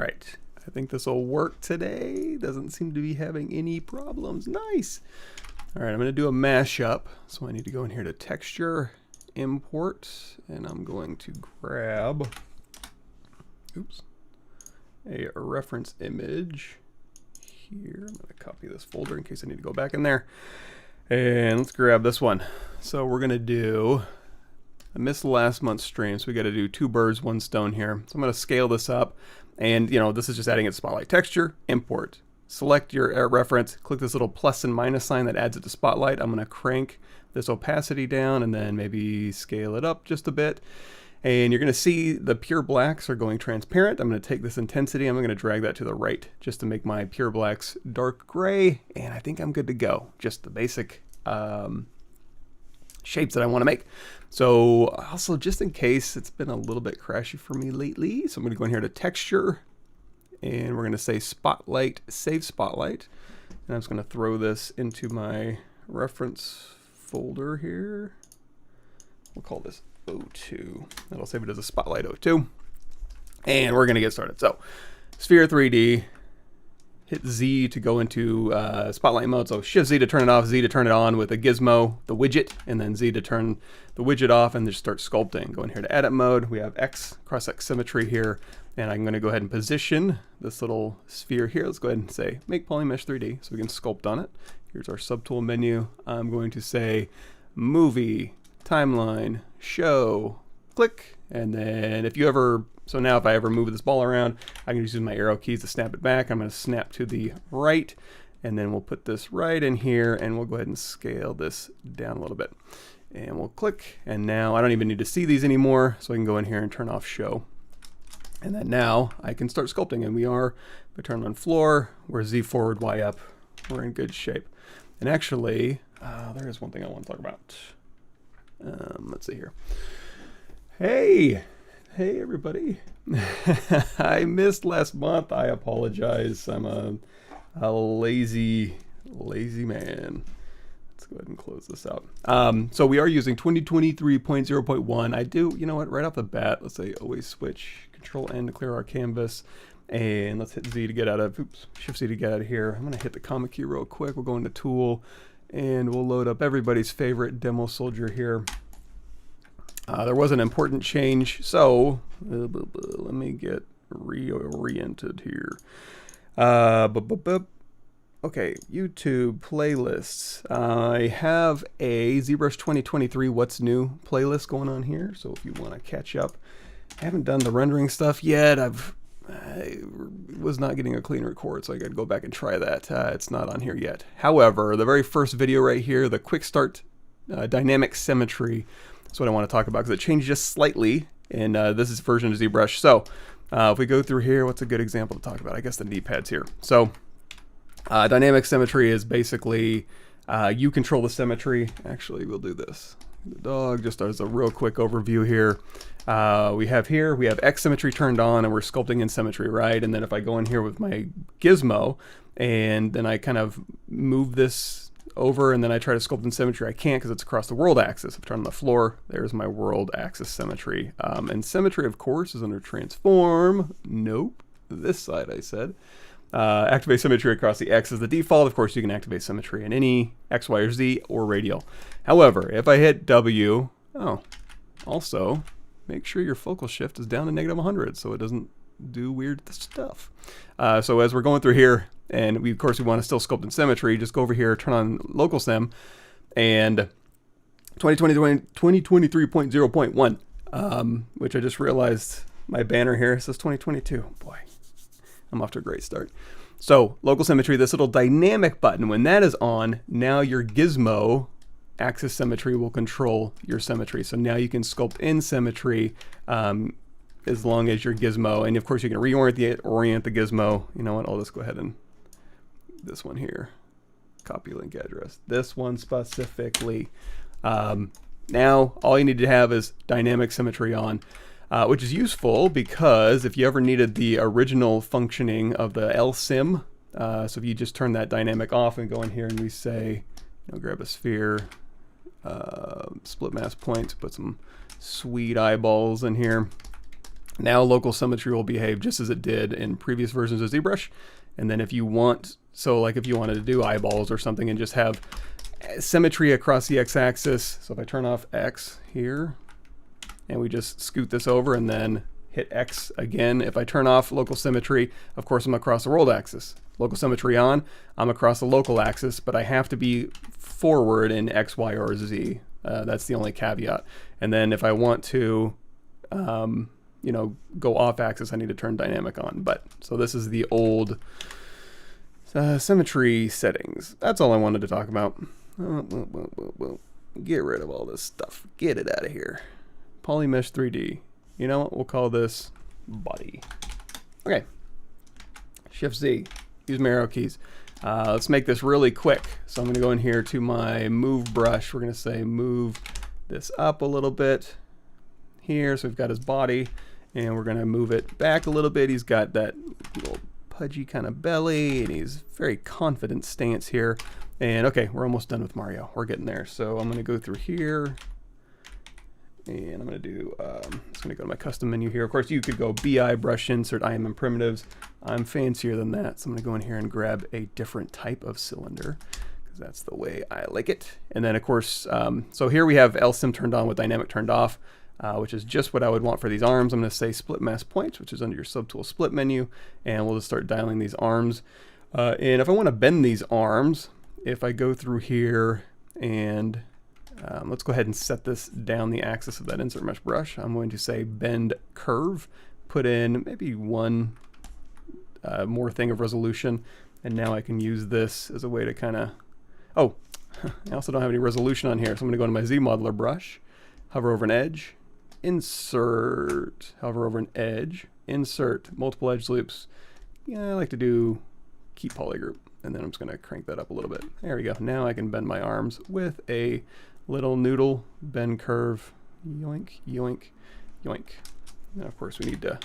All right, I think this will work today. Doesn't seem to be having any problems. Nice. All right, I'm gonna do a mashup. So I need to go in here to texture, import, and I'm going to grab, oops, a reference image here. I'm gonna copy this folder in case I need to go back in there. And let's grab this one. So we're gonna do, I missed last month's stream, so we gotta do 2 birds, 1 stone here. So I'm gonna scale this up, and this is just adding it to Spotlight. Texture, import. Select your reference, click this little plus and minus sign that adds it to Spotlight. I'm gonna crank this opacity down and then maybe scale it up just a bit. And you're gonna see the pure blacks are going transparent. I'm gonna take this intensity, I'm gonna drag that to the right just to make my pure blacks dark gray, and I think I'm good to go. Just the basic shapes that I wanna make. So also, just in case, it's been a little bit crashy for me lately, so I'm gonna go in here to texture, and we're gonna say Spotlight, save Spotlight. And I'm just gonna throw this into my reference folder here. We'll call this 02. That'll save it as a Spotlight 02. And we're gonna get started. So, Sphere 3D, hit Z to go into Spotlight mode. So Shift Z to turn it off, Z to turn it on with a gizmo, the widget, and then Z to turn the widget off and just start sculpting. Go in here to edit mode. We have X, cross-X symmetry here. And I'm gonna go ahead and position this little sphere here. Let's go ahead and say, make polymesh 3D so we can sculpt on it. Here's our subtool menu. I'm going to say, movie, timeline, show, click. And then if you ever, so now if I ever move this ball around, I can just use my arrow keys to snap it back. I'm gonna snap to the right, and then we'll put this right in here, and we'll go ahead and scale this down a little bit. And we'll click, and now I don't even need to see these anymore, so I can go in here and turn off show. And then now I can start sculpting, and we turn on floor, we're Z forward, Y up, we're in good shape. And actually, there is one thing I want to talk about. Let's see here. Hey everybody. I missed last month, I apologize. I'm a lazy man. Let's go ahead and close this out. So we are using 2023.0.1. I do, you know what, right off the bat, let's say always switch, Control N to clear our canvas, and let's hit Z to get out of, oops, Shift Z to get out of here. I'm gonna hit the comic key real quick. We'll go into Tool, and we'll load up everybody's favorite demo soldier here. There was an important change, so let me get reoriented here. Okay, YouTube playlists. I have a ZBrush 2023 What's New playlist going on here, so if you want to catch up. I haven't done the rendering stuff yet. I was not getting a clean record, so I got to go back and try that. It's not on here yet. However, the very first video right here, the quick start dynamic symmetry, that's what I want to talk about because it changed just slightly, and this is version of ZBrush. So if we go through here, what's a good example to talk about? I guess the knee pads here. So dynamic symmetry is basically you control the symmetry. Actually, we'll do this. The dog, just as a real quick overview here. We have X symmetry turned on, and we're sculpting in symmetry, right? And then if I go in here with my gizmo, and then I kind of move this over, and then I try to sculpt in symmetry, I can't because it's across the world axis. If I turn on the floor, there's my world axis symmetry. And symmetry, of course, is under transform. Nope, this side I said. Activate symmetry across the X is the default. Of course, you can activate symmetry in any X, Y, or Z or radial. However, if I hit W, also make sure your focal shift is down to -100 so it doesn't do weird stuff. So as we're going through here, and of course we want to still sculpt in symmetry, just go over here, turn on local sim, and 2023.0.1, which I just realized my banner here says 2022. Boy, I'm off to a great start. So local symmetry, this little dynamic button, when that is on, now your gizmo axis symmetry will control your symmetry. So now you can sculpt in symmetry as long as your gizmo, and of course you can orient the gizmo. You know what, I'll just go ahead and this one here, copy link address, this one specifically. Now all you need to have is dynamic symmetry on, which is useful because if you ever needed the original functioning of the LSim, so if you just turn that dynamic off and go in here and we say, grab a sphere, split mask point, put some sweet eyeballs in here. Now local symmetry will behave just as it did in previous versions of ZBrush. And then if you want, so like if you wanted to do eyeballs or something and just have symmetry across the x-axis, so if I turn off X here, and we just scoot this over and then hit X again. If I turn off local symmetry, of course I'm across the world axis. Local symmetry on, I'm across the local axis, but I have to be forward in X, Y, or Z. That's the only caveat. And then if I want to, you know, go off axis, I need to turn dynamic on. But so this is the old symmetry settings. That's all I wanted to talk about. Get rid of all this stuff. Get it out of here. Polymesh 3D. You know what? We'll call this body. Okay. Shift Z. Use my arrow keys. Let's make this really quick. So I'm going to go in here to my move brush. We're going to say move this up a little bit here. So we've got his body, and we're going to move it back a little bit. He's got that little pudgy kind of belly, and he's very confident stance here. And okay, we're almost done with Mario. We're getting there. So I'm going to go through here. And I'm going to do, I'm just going to go to my custom menu here. Of course, you could go BI, brush, insert, IMM primitives. I'm fancier than that. So I'm going to go in here and grab a different type of cylinder, because that's the way I like it. And then, of course, so here we have LSIM turned on with dynamic turned off, which is just what I would want for these arms. I'm going to say split mask points, which is under your subtool split menu. And we'll just start dialing these arms. And if I want to bend these arms, if I go through here and let's go ahead and set this down the axis of that insert mesh brush. I'm going to say bend curve, put in maybe one more thing of resolution, and now I can use this as a way to kind of, oh, I also don't have any resolution on here, so I'm going to go into my Z modeler brush, hover over an edge, insert, hover over an edge, insert multiple edge loops. Yeah, I like to do keep polygroup, and then I'm just going to crank that up a little bit. There we go. Now I can bend my arms with a little noodle bend curve, yoink, yoink, yoink. And of course we need to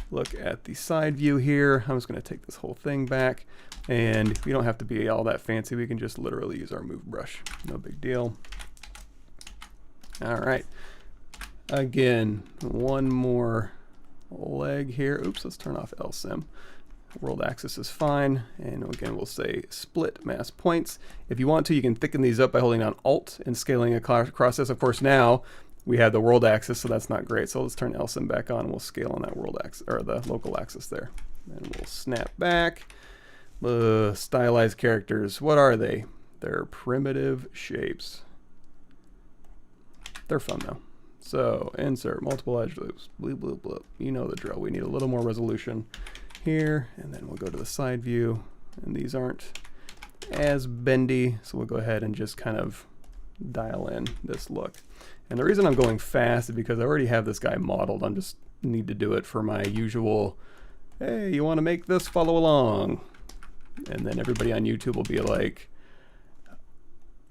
look at the side view here. I'm just going to take this whole thing back, and we don't have to be all that fancy. We can just literally use our move brush. No big deal. All right. Again, one more leg here. Oops, let's turn off LSIM. World axis is fine, and again we'll say split mask points. If you want to, you can thicken these up by holding down Alt and scaling across this. Of course, now we have the world axis, so that's not great. So let's turn LSIM back on, and we'll scale on that world axis or the local axis there. And we'll snap back. Stylized characters. What are they? They're primitive shapes. They're fun though. So insert multiple edge loops. Bloop bloop bloop. You know the drill. We need a little more resolution here, and then we'll go to the side view, and these aren't as bendy, so we'll go ahead and just kind of dial in this look. And the reason I'm going fast is because I already have this guy modeled. I just need to do it for my usual, hey, you want to make this, follow along. And then everybody on YouTube will be like,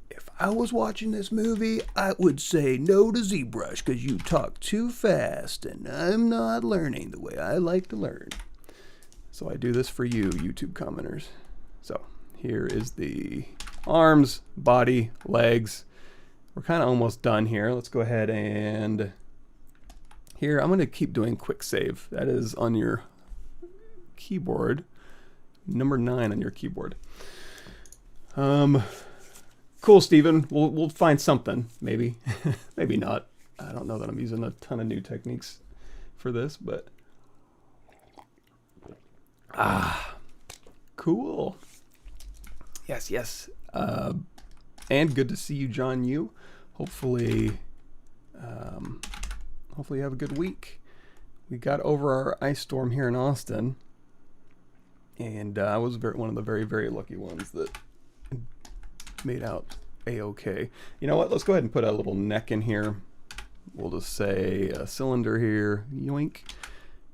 if I was watching this movie, I would say no to ZBrush because you talk too fast and I'm not learning the way I like to learn. So I do this for you, YouTube commenters. So here is the arms, body, legs. We're kind of almost done here. Let's go ahead and here, I'm going to keep doing quick save. That is on your keyboard, number 9 on your keyboard. Cool, Steven. We'll find something, maybe. Maybe not. I don't know that I'm using a ton of new techniques for this, but cool. Yes, yes. And good to see you, John Yu. Hopefully you have a good week. We got over our ice storm here in Austin, and I was one of the very, very lucky ones that made out a-okay. You know what? Let's go ahead and put a little neck in here. We'll just say a cylinder here. Yoink.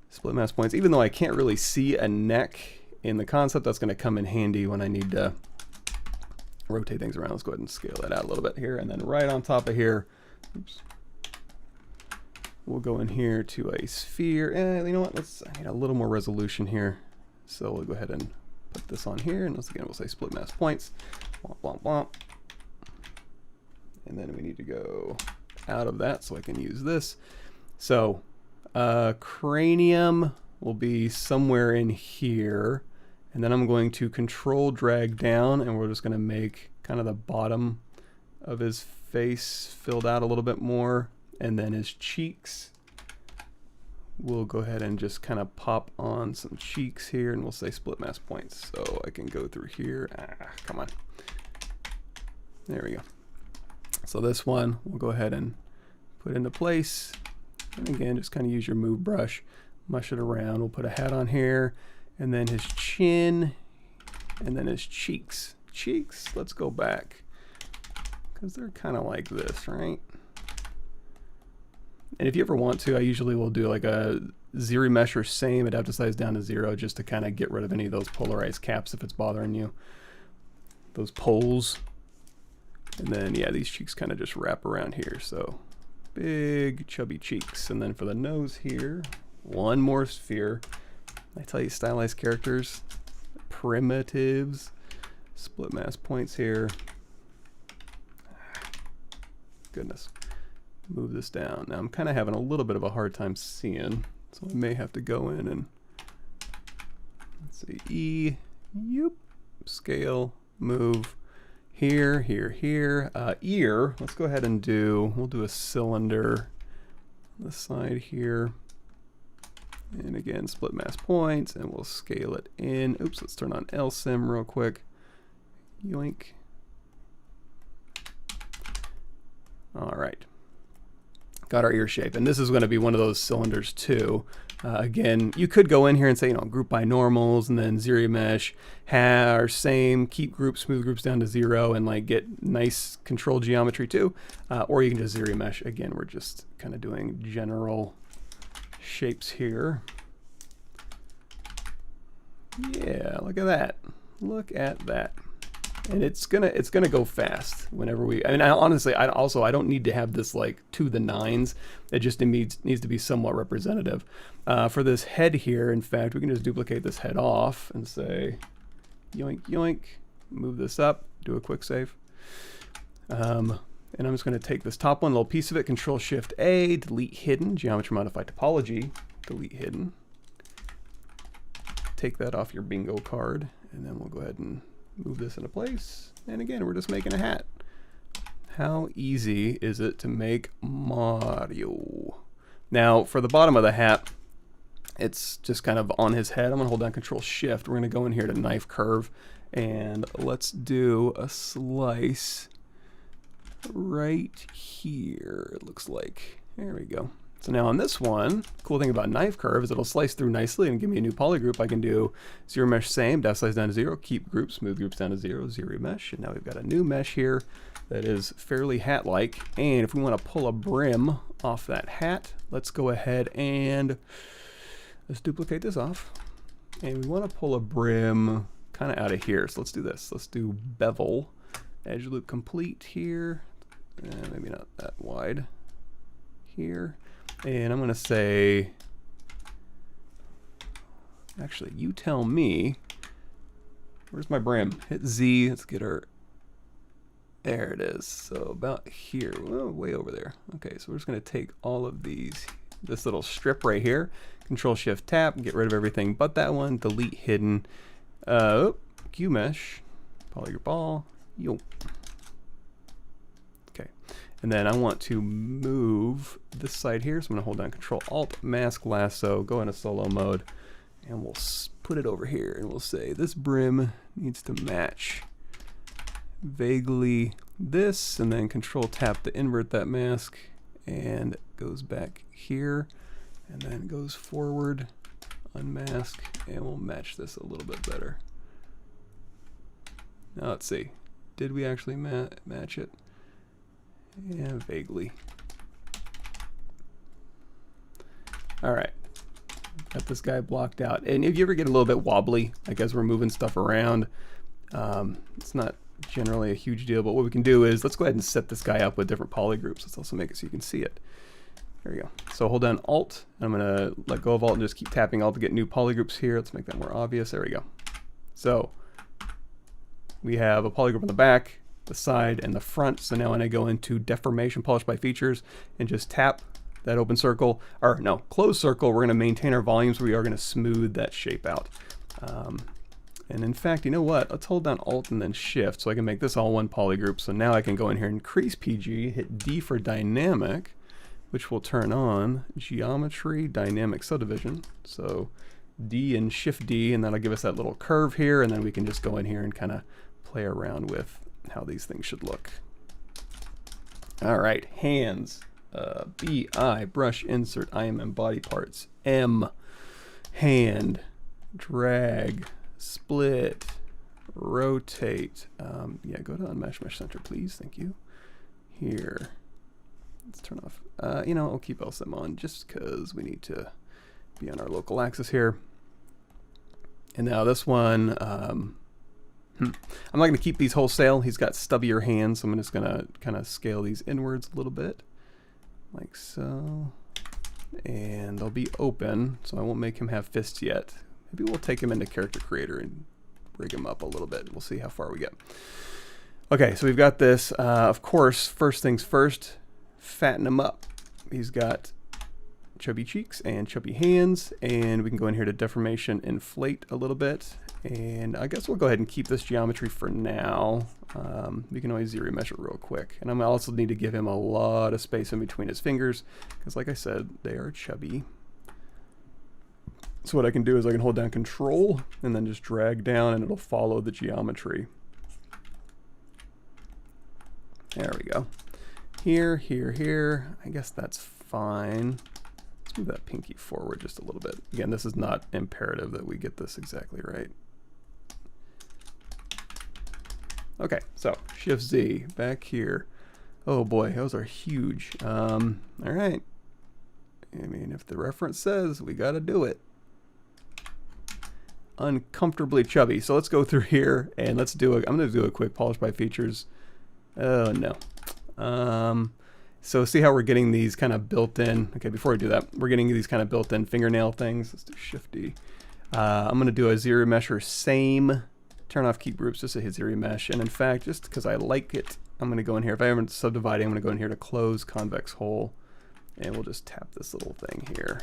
Split mask points. Even though I can't really see a neck in the concept, that's going to come in handy when I need to rotate things around. Let's go ahead and scale that out a little bit here, and then right on top of here, oops, we'll go in here to a sphere. You know what? I need a little more resolution here, so we'll go ahead and put this on here, and once again we'll say split mask points. Womp, womp, womp. And then we need to go out of that so I can use this. So Cranium will be somewhere in here. And then I'm going to control drag down, and we're just going to make kind of the bottom of his face filled out a little bit more. And then his cheeks, we'll go ahead and just kind of pop on some cheeks here, and we'll say split mask points. So I can go through here. Come on. There we go. So this one, we'll go ahead and put into place. And again, just kind of use your move brush, mush it around. We'll put a hat on here. And then his chin, and then his cheeks. Cheeks, let's go back, because they're kind of like this, right? And if you ever want to, I usually will do like a ZBrush or same, adapt the size down to 0, just to kind of get rid of any of those polarized caps if it's bothering you. Those poles. And then, yeah, these cheeks kind of just wrap around here. So big, chubby cheeks. And then for the nose here, one more sphere. I tell you, stylized characters, primitives, split mask points here. Goodness. Move this down. Now I'm kind of having a little bit of a hard time seeing, so I may have to go in and, let's see, E, yep, scale, move, here, here, here. Ear, let's go ahead and we'll do a cylinder on the side here. And again, split mask points, and we'll scale it in. Oops, let's turn on LSIM real quick. Yoink. All right. Got our ear shape, and this is going to be one of those cylinders too. Again, you could go in here and say, group by normals, and then ZBrush, or same, keep groups, smooth groups down to 0, and like get nice control geometry too. Or you can just ZBrush. Again, we're just kind of doing general shapes here. Yeah, look at that. Look at that. And it's gonna go fast whenever we. I mean, honestly, I don't need to have this like to the 9s. It just needs to be somewhat representative. For this head here, in fact, we can just duplicate this head off and say, yoink yoink, move this up, do a quick save. And I'm just going to take this top one, little piece of it, Control Shift A, delete hidden, geometry modify topology, delete hidden. Take that off your bingo card, and then we'll go ahead and move this into place. And again, we're just making a hat. How easy is it to make Mario? Now, for the bottom of the hat, it's just kind of on his head. I'm going to hold down Control Shift. We're going to go in here to knife curve, and let's do a slice right here, it looks like. There we go. So now on this one, cool thing about knife curve is it'll slice through nicely and give me a new polygroup. I can do ZBrush same, dash size down to 0, keep groups, smooth groups down to 0, ZBrush, and now we've got a new mesh here that is fairly hat-like. And if we want to pull a brim off that hat, let's go ahead and let's duplicate this off. And we want to pull a brim kind of out of here. So let's do this. Let's do bevel, edge loop complete here. Maybe not that wide here. And I'm going to say, actually, you tell me, where's my brim? Hit Z, let's get our, there it is. So about here, oh, way over there. Okay, so we're just going to take all of these, this little strip right here, Control Shift Tap, get rid of everything but that one, delete hidden, Q mesh, polygroup all, yo. Okay, and then I want to move this side here, so I'm going to hold down Control Alt, Mask Lasso, go into solo mode, and we'll put it over here, and we'll say this brim needs to match vaguely this, and then Control Tap to invert that mask, and it goes back here, and then goes forward, unmask, and we'll match this a little bit better. Now let's see, did we actually match it? Yeah, vaguely. All right, got this guy blocked out. And if you ever get a little bit wobbly, like as we're moving stuff around, it's not generally a huge deal, but what we can do is, let's go ahead and set this guy up with different polygroups. Let's also make it so you can see it. There we go. So hold down Alt, and I'm gonna let go of Alt and just keep tapping Alt to get new polygroups here. Let's make that more obvious. There we go. So we have a polygroup on the back, the side, and the front. So now when I go into deformation, polish by features, and just tap that open circle, or no, closed circle, we're going to maintain our volumes. We are going to smooth that shape out. And in fact, you know what? Let's hold down Alt and then Shift so I can make this all one poly group. So now I can go in here and increase PG, hit D for dynamic, which will turn on geometry dynamic subdivision. So D and Shift D, and that'll give us that little curve here, and then we can just go in here and kind of play around with how these things should look. All right, hands, B, I, brush, insert, IMM, body parts, M, hand, drag, split, rotate. Yeah, go to Unmesh Mesh Center, please. Thank you. Here, let's turn off. You know, I'll keep LSM on just because we need to be on our local axis here. And now this one, I'm not going to keep these wholesale. He's got stubbier hands, so I'm just going to kind of scale these inwards a little bit, like so. And they'll be open, so I won't make him have fists yet. Maybe we'll take him into Character Creator and rig him up a little bit. We'll see how far we get. Okay, so we've got this. Of course, first things first, fatten him up. He's got chubby cheeks and chubby hands, and we can go in here to deformation, inflate a little bit. And I guess we'll go ahead and keep this geometry for now. We can always ZBrush it real quick. And I also need to give him a lot of space in between his fingers, because like I said, they are chubby. So what I can do is I can hold down Control and then just drag down, and it'll follow the geometry. There we go. Here, here, here. I guess that's fine. Let's move that pinky forward just a little bit. Again, this is not imperative that we get this exactly right. Okay, so Shift Z back here. Oh boy, those are huge. All right. I mean, if the reference says we got to do it. Uncomfortably chubby. So let's go through here and let's do I'm going to do a quick polish by features. Oh no. So see how we're getting these kind of built-in. Okay, before I do that, we're getting these kind of built-in fingernail things. Let's do Shift D. I'm going to do a ZBrush same. Turn off keep groups just to hit ZBrush. And in fact, just because I like it, I'm going to go in here. If I haven't subdividing, I'm going to go in here to close convex hole, and we'll just tap this little thing here.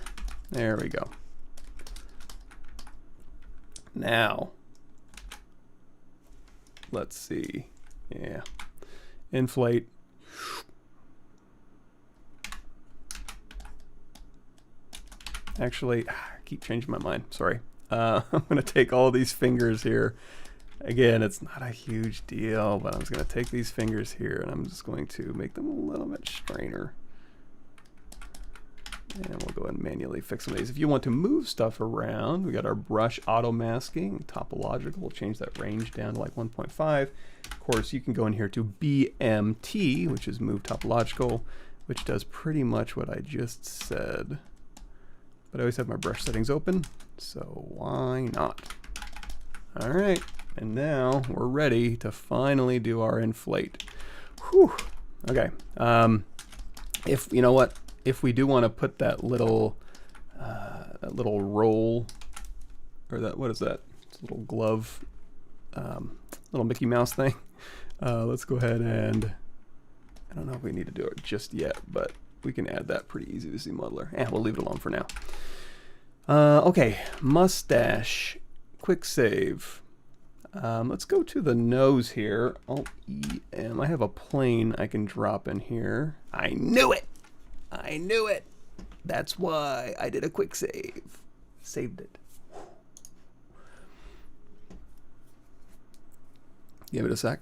There we go. Now, let's see. Yeah. Inflate. Actually, I keep changing my mind. Sorry. I'm going to take all these fingers here. Again, it's not a huge deal, but I'm just going to take these fingers here and I'm just going to make them a little bit strainer. And we'll go ahead and manually fix some of these. If you want to move stuff around, we got our brush auto masking, topological. We'll change that range down to like 1.5. Of course, you can go in here to BMT, which is move topological, which does pretty much what I just said. But I always have my brush settings open, so why not? All right, and now we're ready to finally do our inflate. Whew. Okay. If you know what, if we do want to put that little roll, or that, what is that? It's a little glove, little Mickey Mouse thing. Let's go ahead and, I don't know if we need to do it just yet, but we can add that pretty easy to see modeler. We'll leave it alone for now. Okay, mustache, quick save. Let's go to the nose here. Alt-E-M. I have a plane I can drop in here. I knew it! I knew it! That's why I did a quick save. Saved it. Give it a sec.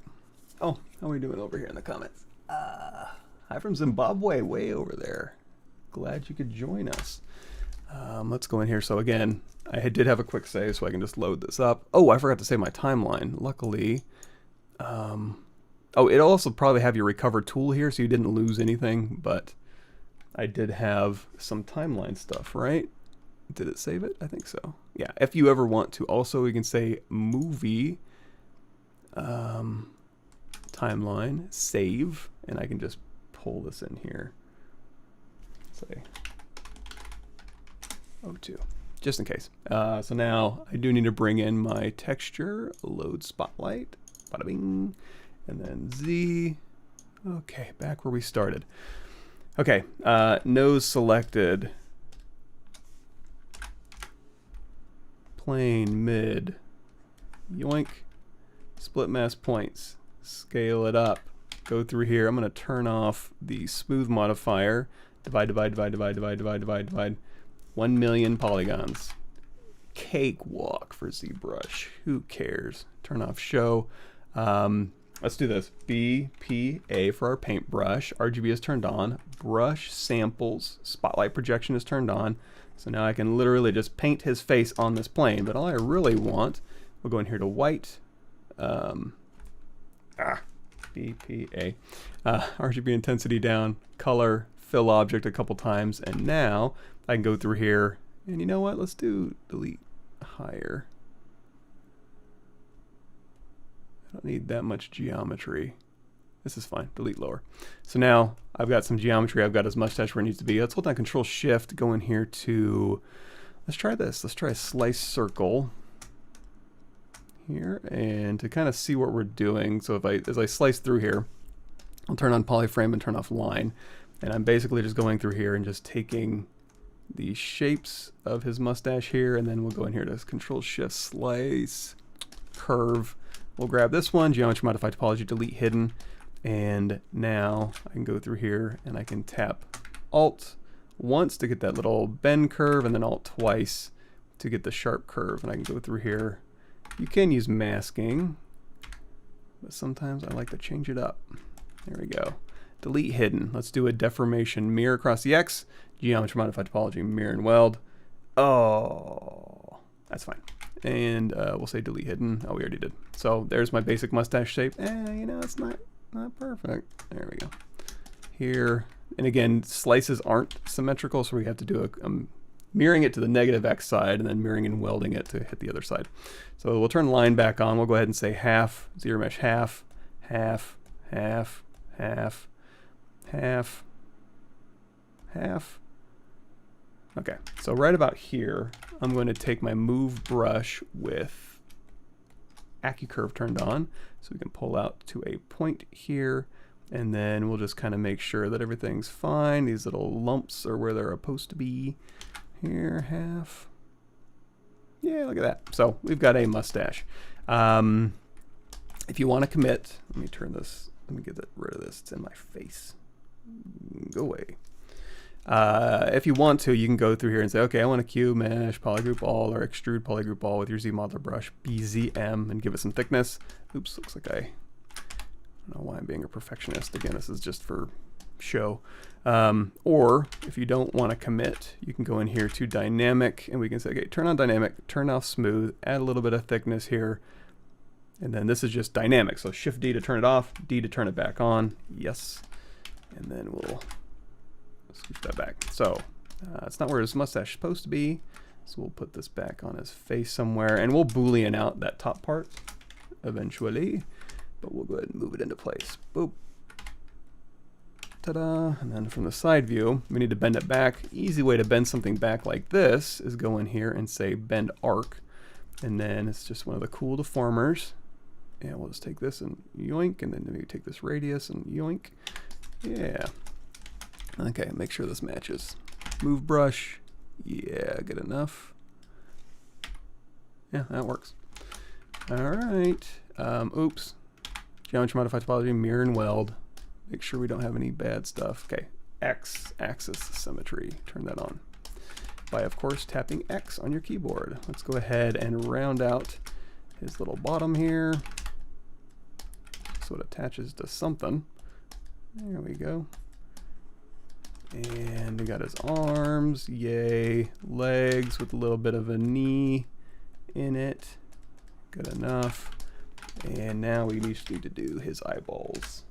Oh, how are we doing over here in the comments? Hi from Zimbabwe, way over there. Glad you could join us. Let's go in here. So again, I did have a quick save, so I can just load this up. Oh, I forgot to save my timeline. Luckily, oh, it'll also probably have your recover tool here, so you didn't lose anything, but I did have some timeline stuff, right? Did it save it? I think so. Yeah, if you ever want to, also we can say movie, timeline, save, and I can just pull this in here. Say 02, just in case. So now I do need to bring in my texture, load spotlight, bada bing, and then Z. Okay, back where we started. Okay, nose selected. Plane, mid. Yoink. Split mask points. Scale it up. Go through here. I'm going to turn off the smooth modifier. Divide, divide, divide, divide, divide, divide, divide, divide. 1 million polygons. Cakewalk for ZBrush. Who cares? Turn off show. Let's do this. BPA for our paintbrush. RGB is turned on. Brush samples. Spotlight projection is turned on. So now I can literally just paint his face on this plane. But all I really want, we'll go in here to white. BPA. RGB intensity down. Color. Fill object a couple times. And now I can go through here. And you know what? Let's do delete higher. I don't need that much geometry. This is fine. Delete lower. So now I've got some geometry. I've got his mustache where it needs to be. Let's hold down Control Shift. Go in here to, let's try this. Let's try a slice circle here, and to kind of see what we're doing. So if as I slice through here, I'll turn on polyframe and turn off line, and I'm basically just going through here and just taking the shapes of his mustache here, and then we'll go in here to Control Shift slice curve. We'll grab this one, geometry modify topology, delete hidden, and now I can go through here and I can tap Alt once to get that little bend curve, and then Alt twice to get the sharp curve. And I can go through here. You can use masking, but sometimes I like to change it up. There we go. Delete hidden. Let's do a deformation mirror across the X, geometry modify topology, mirror and weld. Oh, that's fine. And we'll say delete hidden. Oh, we already did. So there's my basic mustache shape. You know, it's not perfect. There we go. Here, and again, slices aren't symmetrical, so we have to do a mirroring it to the negative X side, and then mirroring and welding it to hit the other side. So we'll turn line back on. We'll go ahead and say half, zero mesh half, half, half, half, half, half. Okay, so right about here, I'm going to take my move brush with AccuCurve turned on, so we can pull out to a point here, and then we'll just kind of make sure that everything's fine. These little lumps are where they're supposed to be. Here, half. Yeah, look at that. So we've got a mustache. If you want to commit, let me turn this, let me get rid of this. It's in my face. Go away. If you want to, you can go through here and say, okay, I want to cube, mesh, polygroup all, or extrude polygroup all with your Z modeler brush, BZM, and give it some thickness. Oops, looks like I don't know why I'm being a perfectionist. Again, this is just for show. Or if you don't want to commit, you can go in here to dynamic, and we can say, okay, turn on dynamic, turn off smooth, add a little bit of thickness here, and then this is just dynamic. So Shift D to turn it off, D to turn it back on. Yes, and then we'll switch that back. So it's not where his mustache is supposed to be, so we'll put this back on his face somewhere, and we'll boolean out that top part eventually, but we'll go ahead and move it into place. Boop. Ta-da. And then from the side view, we need to bend it back. Easy way to bend something back like this is go in here and say bend arc, and then it's just one of the cool deformers. And we'll just take this and yoink, and then maybe take this radius and yoink. Yeah. Okay, make sure this matches. Move brush. Yeah, good enough. Yeah, that works. All right. Oops. Geometry modify topology, mirror and weld. Make sure we don't have any bad stuff. Okay, X axis symmetry. Turn that on by, of course, tapping X on your keyboard. Let's go ahead and round out his little bottom here so it attaches to something. There we go. And we got his arms, yay, legs with a little bit of a knee in it. Good enough. And now we need to do his eyeballs.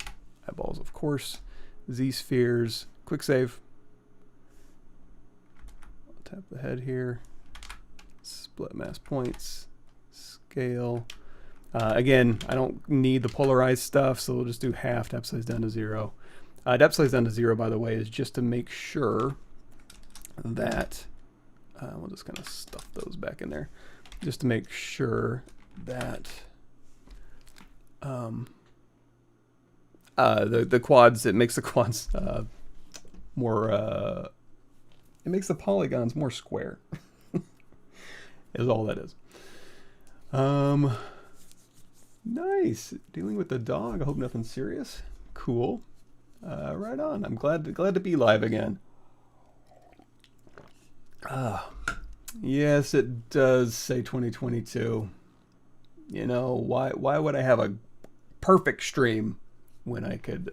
Eyeballs, of course. Z-spheres, quick save. I'll tap the head here. Split mask points, scale. Again, I don't need the polarized stuff, so we'll just do half, depth size down to 0. Depth size down to 0, by the way, is just to make sure that, we'll just kind of stuff those back in there, just to make sure that the quads, it makes the quads it makes the polygons more square. Is all that is. Nice. Dealing with the dog. I hope nothing serious. Cool. Right on. I'm glad to be live again. Yes, it does say 2022. You know, why would I have a perfect stream when I could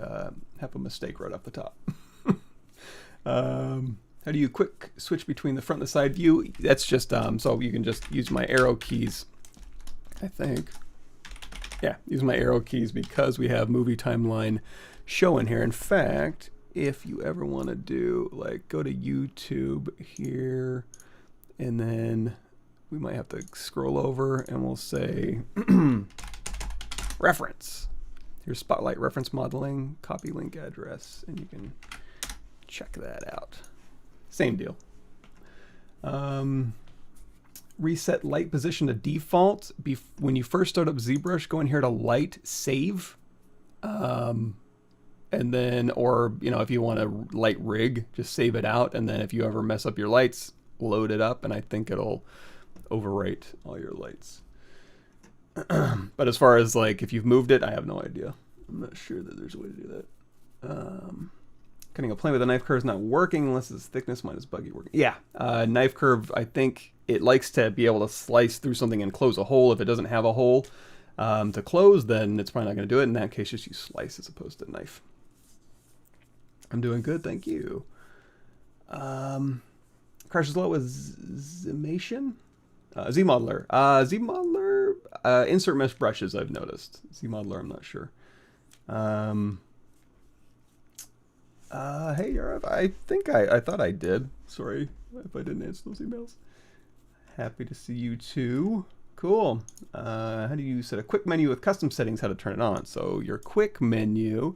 have a mistake right off the top? How do you quick switch between the front and the side view? That's just so you can just use my arrow keys, I think. Yeah, use my arrow keys because we have movie timeline showing here. In fact, if you ever want to do, like, go to YouTube here, and then we might have to scroll over and we'll say reference. Here's Spotlight reference modeling, copy link address, and you can check that out. Same deal. Reset light position to default. When you first start up ZBrush, go in here to light, save. And then, or, you know, if you want to light rig, just save it out. And then if you ever mess up your lights, load it up, and I think it'll overwrite all your lights. But as far as, like, if you've moved it, I have no idea. I'm not sure that there's a way to do that. Cutting a plane with a knife curve is not working unless its thickness minus buggy working. Yeah, knife curve, I think it likes to be able to slice through something and close a hole. If it doesn't have a hole to close, then it's probably not going to do it. In that case, just use slice as opposed to knife. I'm doing good, thank you. Crashes low with Zimation? ZModeler. ZModeler, insert mesh brushes, I've noticed. ZModeler, I'm not sure. Hey, Yarav, I think I thought I did. Sorry if I didn't answer those emails. Happy to see you too. Cool. How do you set a quick menu with custom settings, how to turn it on? So your quick menu,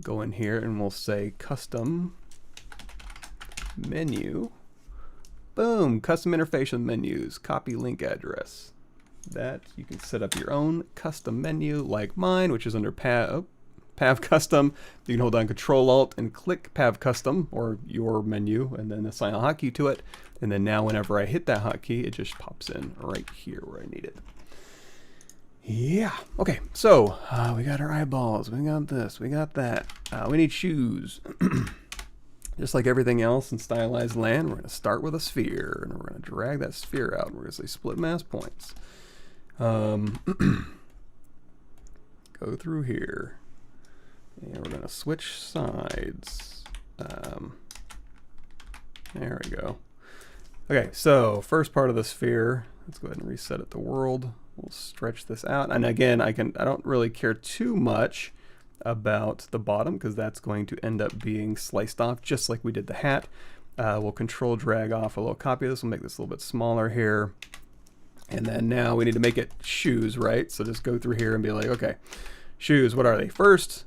go in here and we'll say custom menu. Boom, custom interface with menus, copy link address. That you can set up your own custom menu like mine, which is under Pav Custom. You can hold down Control Alt and click Pav Custom or your menu and then assign a hotkey to it. And then now whenever I hit that hotkey, it just pops in right here where I need it. Yeah, okay, so we got our eyeballs, we got this, we got that. We need shoes. Just like everything else in stylized land, we're going to start with a sphere, and we're going to drag that sphere out. We're going to say split mass points. Go through here, and we're going to switch sides. There we go. Okay, so first part of the sphere, let's go ahead and reset it to world. We'll stretch this out, and again, I don't really care too much about the bottom because that's going to end up being sliced off just like we did the hat. We'll control drag off a little copy of this. We'll make this a little bit smaller here. And then now we need to make it shoes, right? So just go through here and be like, okay, shoes, what are they? First,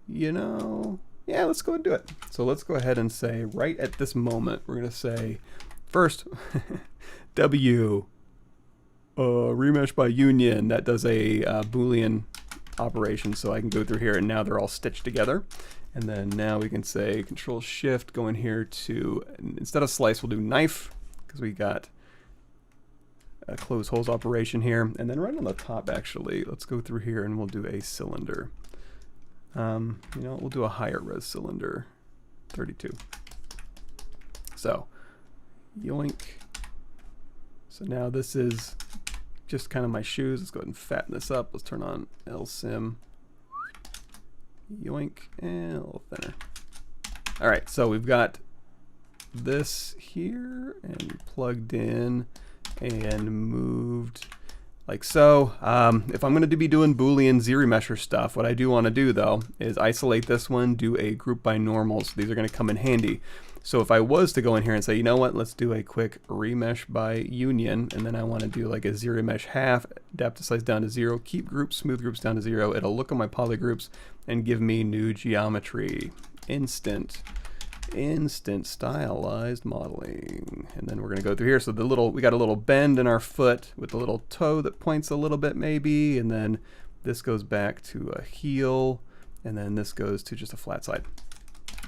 you know, yeah, let's go and do it. So let's go ahead and say right at this moment, we're going to say first, W, remesh by union. That does a Boolean operation, so I can go through here and now they're all stitched together. And then now we can say Control Shift, go in here to, instead of slice, we'll do knife because we got a close holes operation here. And then right on the top, actually, let's go through here and we'll do a cylinder. You know, we'll do a higher res cylinder, 32. So, yoink. So now this is just kind of my shoes. Let's go ahead and fatten this up. Let's turn on LSIM. Yoink, and a little thinner. All right, so we've got this here and plugged in and moved like so. If I'm going to be doing Boolean Z-remesher stuff, what I do want to do though is isolate this one, do a group by normals. These are going to come in handy. So if I was to go in here and say, you know what, let's do a quick remesh by union, and then I want to do like a Z-remesh half, adapt the size down to 0, keep groups, smooth groups down to 0, it'll look at my polygroups and give me new geometry. Instant stylized modeling. And then we're going to go through here. So we got a little bend in our foot with a little toe that points a little bit maybe, and then this goes back to a heel, and then this goes to just a flat side.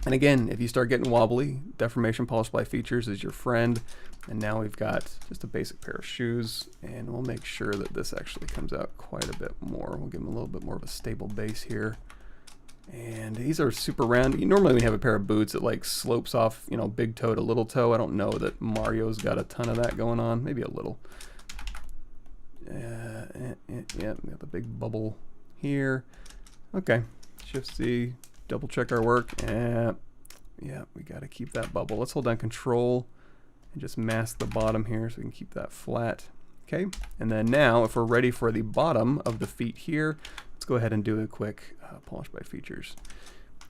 And again, if you start getting wobbly, deformation polish apply features is your friend. And now we've got just a basic pair of shoes, and we'll make sure that this actually comes out quite a bit more. We'll give them a little bit more of a stable base here. And these are super round. Normally when you have a pair of boots, it like slopes off, you know, big toe to little toe. I don't know that Mario's got a ton of that going on. Maybe a little. Yeah, we got the big bubble here. Okay, Shift C, double check our work. Yeah, we got to keep that bubble. Let's hold down Control and just mask the bottom here so we can keep that flat. Okay, and then now if we're ready for the bottom of the feet here, let's go ahead and do a quick polish by features.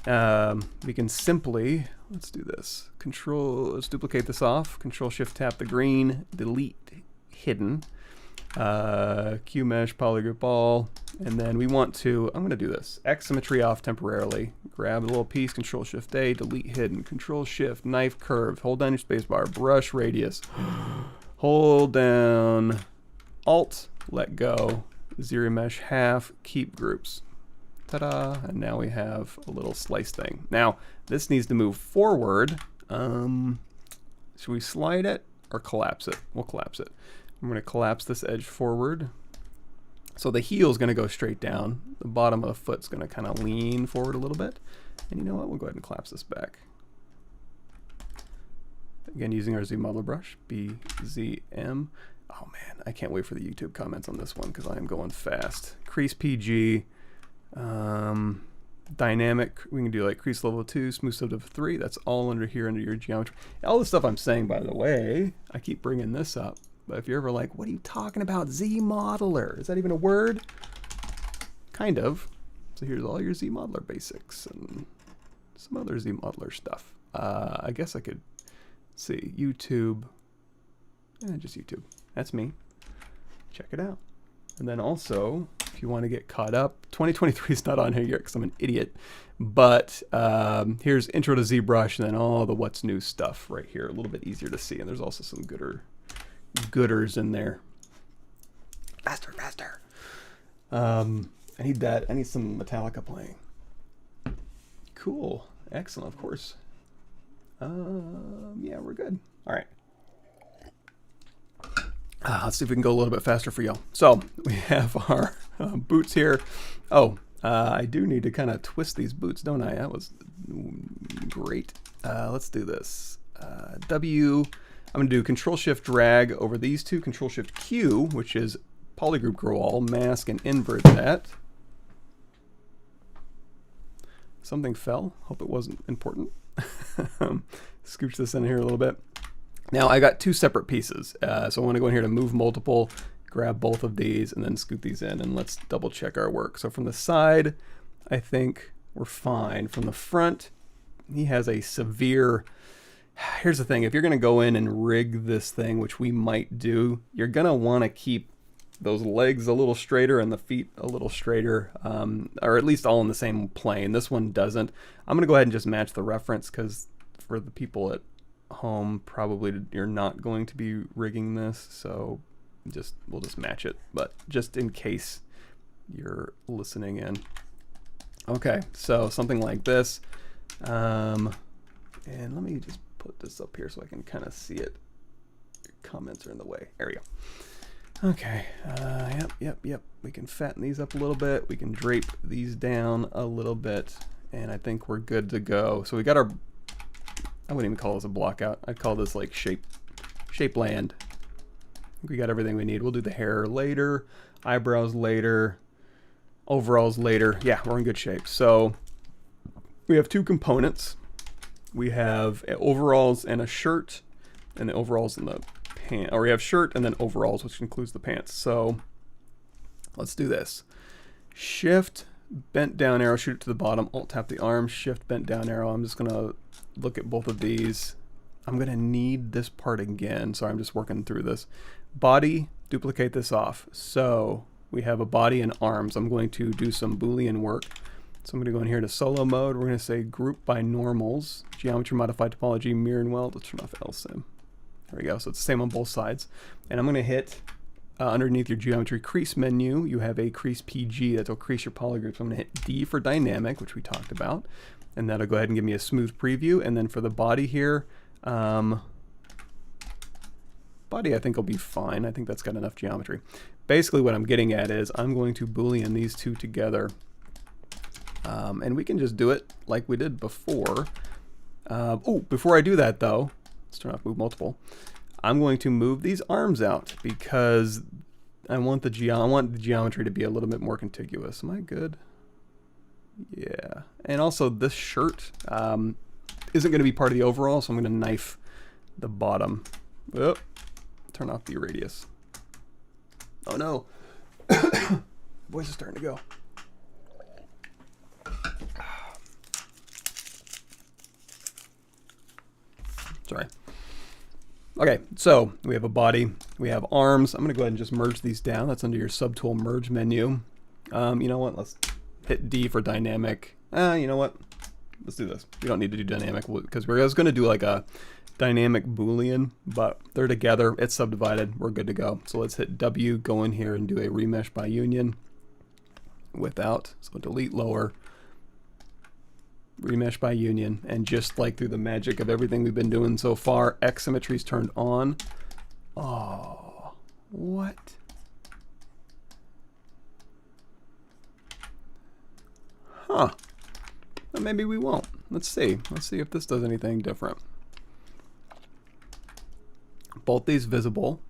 We can simply, let's do this. Let's duplicate this off. Control Shift tap the green, delete hidden. Q mesh, polygroup all, and then we want to, I'm going to do this, X symmetry off temporarily, grab a little piece, Control Shift A, delete hidden, Control Shift, knife curve, hold down your spacebar, brush radius, hold down Alt, let go, zero mesh half, keep groups, ta-da, and now we have a little slice thing. Now this needs to move forward. Should we slide it or collapse it? We'll collapse it. I'm going to collapse this edge forward. So the heel is going to go straight down. The bottom of the foot's going to kind of lean forward a little bit. And you know what? We'll go ahead and collapse this back. Again, using our ZModeler brush, BZM. Oh man, I can't wait for the YouTube comments on this one because I am going fast. Crease PG. Dynamic, we can do like crease level 2, smooth sub of 3. That's all under here under your geometry. All the stuff I'm saying, by the way, I keep bringing this up. But if you're ever like, what are you talking about? ZModeler. Is that even a word? Kind of. So here's all your ZModeler basics and some other ZModeler stuff. I guess I could see YouTube. Just YouTube. That's me. Check it out. And then also, if you want to get caught up, 2023 is not on here yet because I'm an idiot. But here's Intro to ZBrush and then all the what's new stuff right here. A little bit easier to see. And there's also some gooders in there. Faster. I need that. I need some Metallica playing. Cool. Excellent, of course. Yeah, we're good. All right. Let's see if we can go a little bit faster for y'all. So we have our boots here. Oh, I do need to kind of twist these boots, don't I? That was great. Let's do this. W. I'm going to do Control Shift drag over these two, Control Shift Q, which is polygroup grow all, mask and invert that. Something fell. Hope it wasn't important. Scooch this in here a little bit. Now I got two separate pieces, so I want to go in here to move multiple, grab both of these, and then scoot these in, and let's double check our work. So from the side, I think we're fine. From the front, he has a severe... Here's the thing, if you're going to go in and rig this thing, which we might do, you're going to want to keep those legs a little straighter and the feet a little straighter, or at least all in the same plane. This one doesn't. I'm going to go ahead and just match the reference because for the people at home, probably you're not going to be rigging this, so we'll just match it, but just in case you're listening in. Okay, so something like this, and let me just put this up here so I can kind of see it. Comments are in the way. There we go. Okay, yep. We can fatten these up a little bit. We can drape these down a little bit, and I think we're good to go. So we got our, I wouldn't even call this a block out. I'd call this like shape land. I think we got everything we need. We'll do the hair later, eyebrows later, overalls later. Yeah, we're in good shape. So we have two components. We have overalls and a shirt, and the overalls and the pants. Or we have shirt and then overalls, which includes the pants. So let's do this. Shift, bent down arrow, shoot it to the bottom. Alt tap the arm, shift, bent down arrow. I'm just gonna look at both of these. I'm gonna need this part again. Sorry, I'm just working through this. Body, duplicate this off. So we have a body and arms. I'm going to do some Boolean work. So I'm going to go in here to solo mode. We're going to say group by normals, geometry modified topology, mirror and weld. Let's turn off LSIM. There we go. So it's the same on both sides. And I'm going to hit underneath your geometry crease menu. You have a crease PG that will crease your polygroup. So I'm going to hit D for dynamic, which we talked about. and that'll go ahead and give me a smooth preview. And then for the body here, body I think will be fine. I think that's got enough geometry. Basically what I'm getting at is I'm going to Boolean these two together. And we can just do it like we did before. Oh, before I do that though, let's turn off move multiple. I'm going to move these arms out because I want the geometry to be a little bit more contiguous. Am I good? Yeah. And also this shirt isn't going to be part of the overall, so I'm going to knife the bottom. Oh, turn off the radius. Oh no. Voice is starting to go. Sorry. Okay, so we have a body, we have arms. I'm going to go ahead and just merge these down. That's under your subtool merge menu. You know what? Let's hit D for dynamic. You know what? Let's do this. We don't need to do dynamic because we're just going to do like a dynamic Boolean, but they're together. It's subdivided. We're good to go. So let's hit W, go in here and do a remesh by union without. So delete lower. Remesh by union, and just like through the magic of everything we've been doing so far, X symmetry's turned on. Oh, what? Huh. Well, maybe we won't. Let's see. Let's see if this does anything different. Both these visible.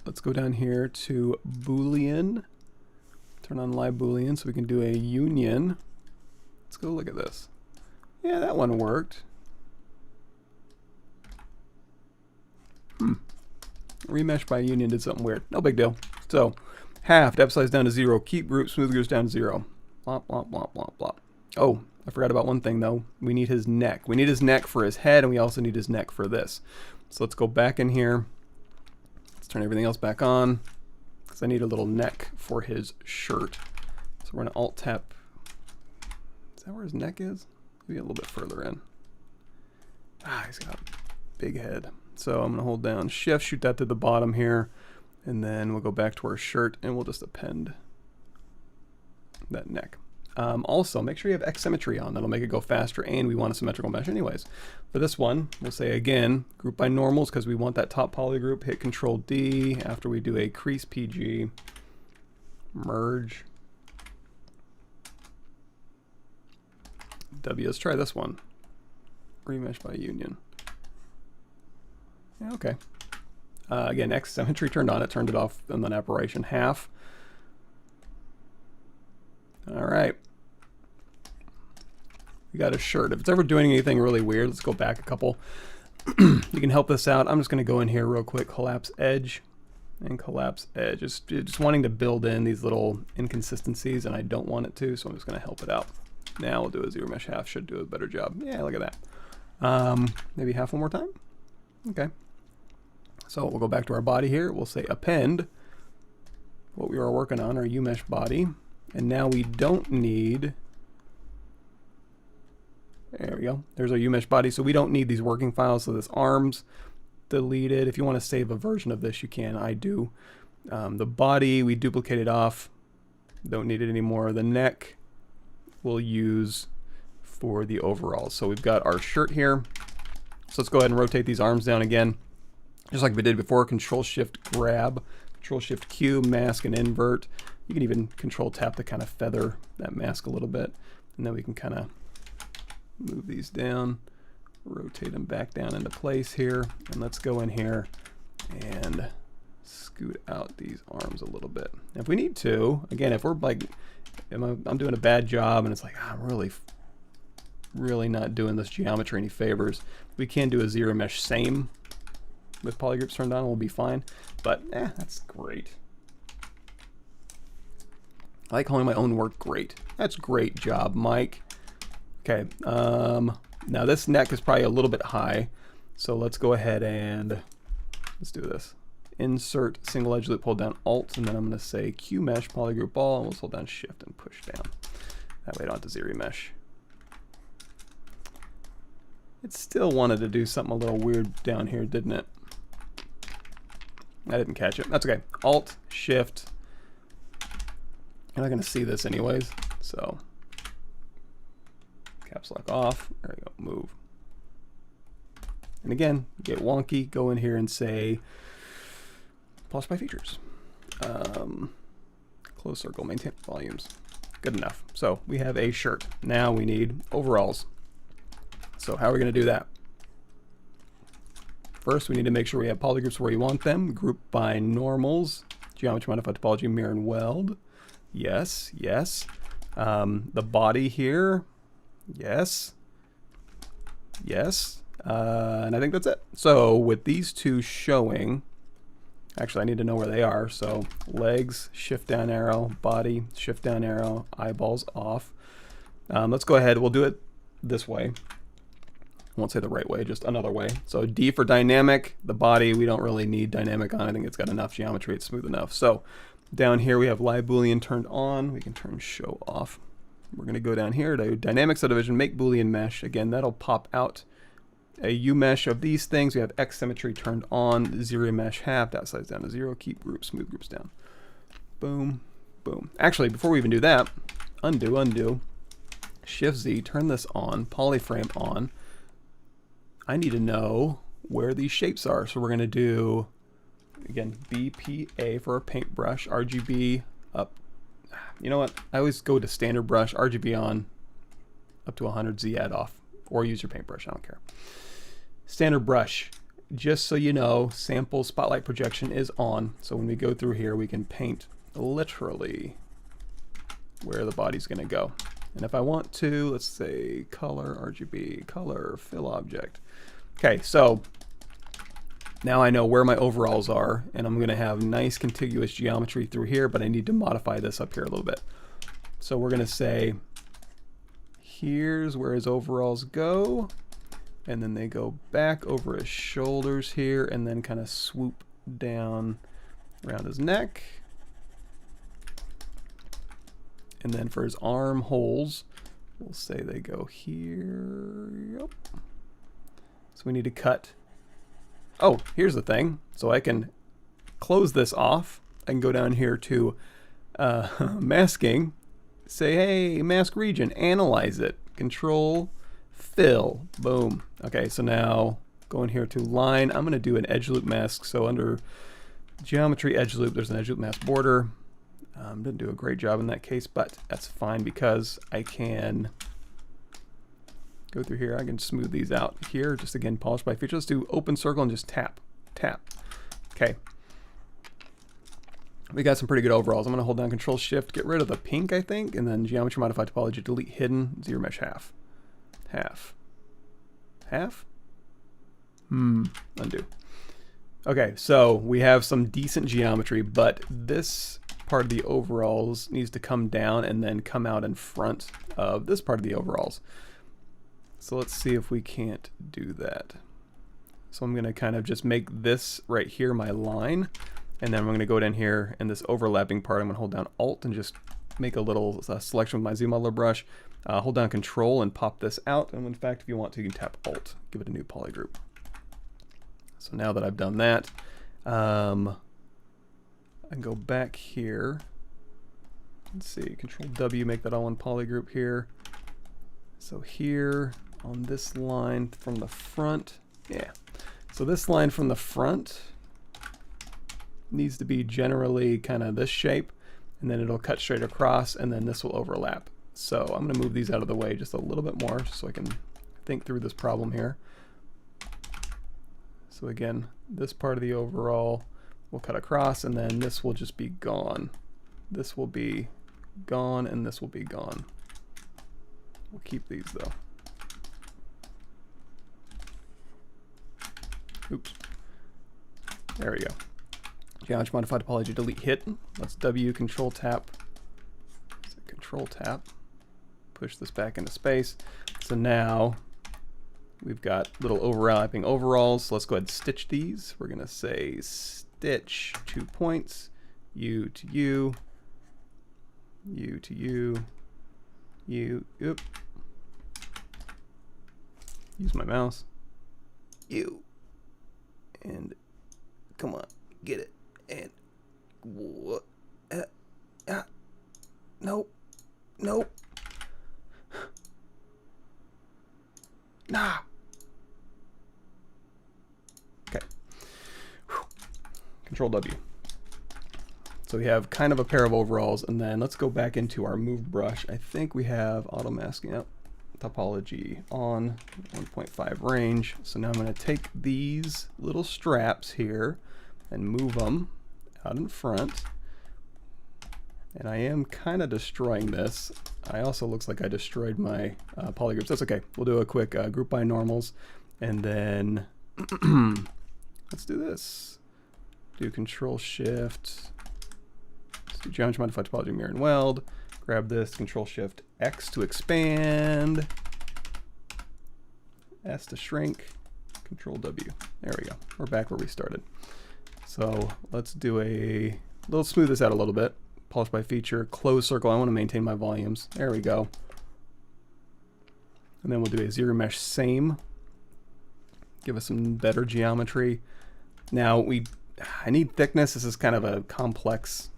Let's go down here to Boolean. Turn on live Boolean so we can do a union. Let's go look at this. Yeah, that one worked. Remesh by union did something weird. No big deal. So, half, depth size down to 0, keep group, smooth goes down to 0. Blop, blop, blop, blop, blop. Oh, I forgot about one thing though. We need his neck. We need his neck for his head, and we also need his neck for this. So let's go back in here. Let's turn everything else back on. I need a little neck for his shirt. So we're going to alt tap. Is that where his neck is? Maybe a little bit further in. Ah, he's got a big head. So I'm going to hold down shift, shoot that to the bottom here, and then we'll go back to our shirt and we'll just append that neck. Also, make sure you have X symmetry on. That'll make it go faster, and we want a symmetrical mesh anyways. For this one, we'll say again, group by normals, because we want that top poly group. Hit Control D after we do a crease PG, merge. W, let's try this one. Remesh by union. Yeah, okay. Again, X symmetry turned on. It turned it off, and then aberration half. All right. We got a shirt. If it's ever doing anything really weird, let's go back a couple. You can help this out. I'm just going to go in here real quick, collapse edge, and collapse edge. Just wanting to build in these little inconsistencies, and I don't want it to, so I'm just going to help it out. Now we'll do a zero mesh half. Should do a better job. Yeah, look at that. Maybe half one more time. Okay. So we'll go back to our body here. We'll say append what we were working on, our U-mesh body. And now we don't need, there we go, there's our U-mesh body. So we don't need these working files. So this arms deleted. If you want to save a version of this, you can. I do. The body, we duplicated off. Don't need it anymore. The neck we'll use for the overall. So we've got our shirt here. So let's go ahead and rotate these arms down again. Just like we did before, Control Shift grab, Control Shift Q, mask and invert. You can even Control tap to kind of feather that mask a little bit. And then we can kind of move these down, rotate them back down into place here. And let's go in here and scoot out these arms a little bit. If we need to, again, if we're like, I'm doing a bad job and it's like, I'm really not doing this geometry any favors, we can do a zero mesh same with polygroups turned on, we'll be fine. But that's great. I like calling my own work great. That's great job, Mike. Okay, now this neck is probably a little bit high, so let's go ahead and let's do this. Insert single edge loop, hold down Alt, and then I'm going to say Q mesh polygroup all, and we'll hold down Shift and push down. That way I don't have to zero mesh. It still wanted to do something a little weird down here, didn't it? I didn't catch it. That's okay. Alt, Shift. You're not going to see this anyways, so Caps lock off. There we go. Move. And again, get wonky. Go in here and say polish by features. Close circle. Maintain volumes. Good enough. So we have a shirt. Now we need overalls. So how are we going to do that? First, we need to make sure we have polygroups where you want them. Group by normals. Geometry modified topology, mirror and weld. Yes, yes. The body here. Yes. Yes. And I think that's it. So with these two showing, actually I need to know where they are. So legs, shift down arrow, body, shift down arrow, eyeballs off. Let's go ahead. We'll do it this way. I won't say the right way, just another way. So D for dynamic. The body, we don't really need dynamic on. I think it's got enough geometry. It's smooth enough. So down here we have live Boolean turned on. We can turn show off. We're going to go down here to dynamic subdivision, make Boolean mesh. Again, that'll pop out a U mesh of these things. We have X symmetry turned on, zero mesh half, that size down to 0, keep groups, move groups down. Boom, boom. Actually, before we even do that, undo, undo, Shift Z, turn this on, polyframe on. I need to know where these shapes are. So we're going to do, again, BPA for a paintbrush, RGB up. You know what? I always go to standard brush, RGB on, up to 100, Z add off, or use your paintbrush, I don't care. Standard brush, just so you know, sample spotlight projection is on. So when we go through here, we can paint literally where the body's going to go. And if I want to, let's say color, RGB, color, fill object. Okay, so now I know where my overalls are, and I'm going to have nice contiguous geometry through here, but I need to modify this up here a little bit. So we're going to say, here's where his overalls go, and then they go back over his shoulders here, and then kind of swoop down around his neck. And then for his armholes, we'll say they go here. Yep. So we need to cut. Oh, here's the thing. So I can close this off. I can go down here to masking. Say, hey, mask region, analyze it. Control, fill, boom. Okay, so now going here to line, I'm going to do an edge loop mask. So under geometry edge loop, there's an edge loop mask border. Didn't do a great job in that case, but that's fine because I can go through here. I can smooth these out here. Just again, polish by feature. Let's do open circle and just tap, tap. Okay. We got some pretty good overalls. I'm going to hold down Control Shift, get rid of the pink, I think, and then geometry modify topology, delete hidden, zero mesh half. Half. Half? Undo. Okay, so we have some decent geometry, but this part of the overalls needs to come down and then come out in front of this part of the overalls. So let's see if we can't do that. So I'm going to kind of just make this right here my line, and then I'm going to go down here and this overlapping part, I'm going to hold down Alt and just make a little selection with my Z modeler brush. Hold down Control and pop this out, and in fact, if you want to, you can tap Alt, give it a new polygroup. So now that I've done that, I can go back here. Let's see, Control W, make that all one polygroup here. So here on this line from the front, yeah. So this line from the front needs to be generally kind of this shape, and then it'll cut straight across, and then this will overlap. So I'm going to move these out of the way just a little bit more so I can think through this problem here. So again, this part of the overall will cut across, and then this will just be gone. This will be gone, and this will be gone. We'll keep these though. Oops. There we go. Geometry modified topology, delete hit. Let's W, Control tap. Control tap. Push this back into space. So now we've got little overlapping overalls. So let's go ahead and stitch these. We're going to say stitch 2 points, U to U, U to U, U, oop. Use my mouse. U. And come on, get it. And what? Nope. Nope. Control W. So we have kind of a pair of overalls, and then let's go back into our move brush. I think we have auto masking up, topology on 1.5 range. So now I'm going to take these little straps here and move them out in front. And I am kind of destroying this. I also looks like I destroyed my polygroups. That's okay. We'll do a quick group by normals, and then let's do this. Do Control Shift. Let's do geometry modify topology mirror and weld. Grab this, Control Shift X to expand, S to shrink, Control W. There we go. We're back where we started. So let's do let's smooth this out a little bit. Polish by feature, close circle. I want to maintain my volumes. There we go. And then we'll do a ZBrush same. Give us some better geometry. Now I need thickness. This is kind of a complex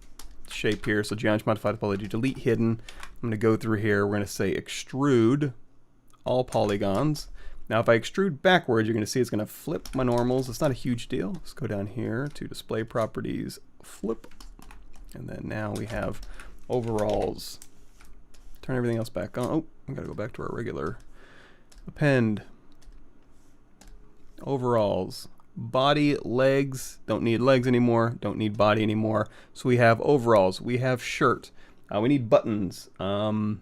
shape here. So geometry modify topology, delete hidden. I'm going to go through here. We're going to say extrude all polygons. Now if I extrude backwards, you're going to see it's going to flip my normals. It's not a huge deal. Let's go down here to display properties, flip. And then now we have overalls. Turn everything else back on. Oh, we got to go back to our regular append. Overalls. Body, legs, don't need legs anymore, don't need body anymore. So we have overalls, we have shirt, we need buttons. Looks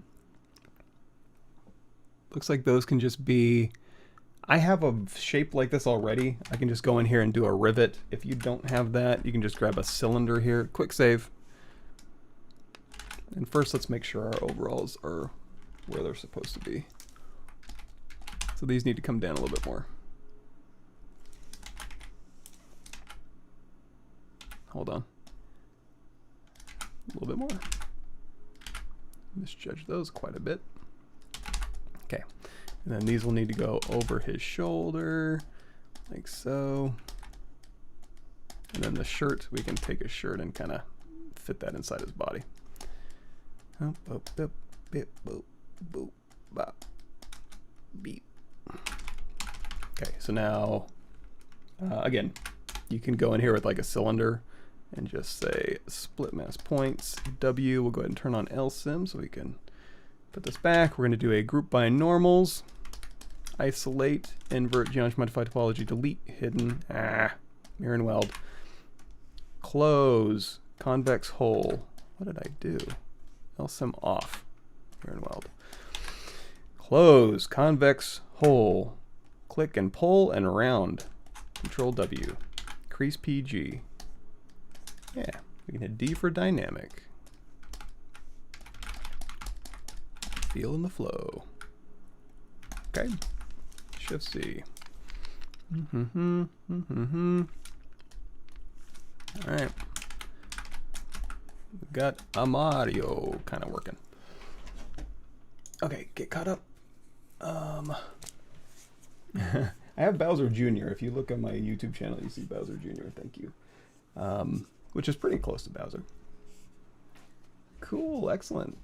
like those can just be, I have a shape like this already. I can just go in here and do a rivet. If you don't have that, you can just grab a cylinder here, quick save. And first let's make sure our overalls are where they're supposed to be. So these need to come down a little bit more. Hold on. A little bit more. Misjudge those quite a bit. Okay. And then these will need to go over his shoulder, like so. And then the shirt, we can take his shirt and kind of fit that inside his body. Beep. Okay, so now, again, you can go in here with like a cylinder and just say split mass points, W. We'll go ahead and turn on LSIM so we can put this back. We're going to do a group by normals, isolate, invert, geometry modify topology, delete hidden, mirror and weld, close, convex hole. What did I do? LSIM off, mirror and weld. Close, convex hole, click and pull and round, Control W. Increase PG. Yeah, we can hit D for dynamic. Feeling the flow. Okay. Shift C. All right. We've got a Mario kind of working. Okay, get caught up. I have Bowser Jr. If you look on my YouTube channel, you see Bowser Jr. Thank you. Which is pretty close to Bowser. Cool, excellent.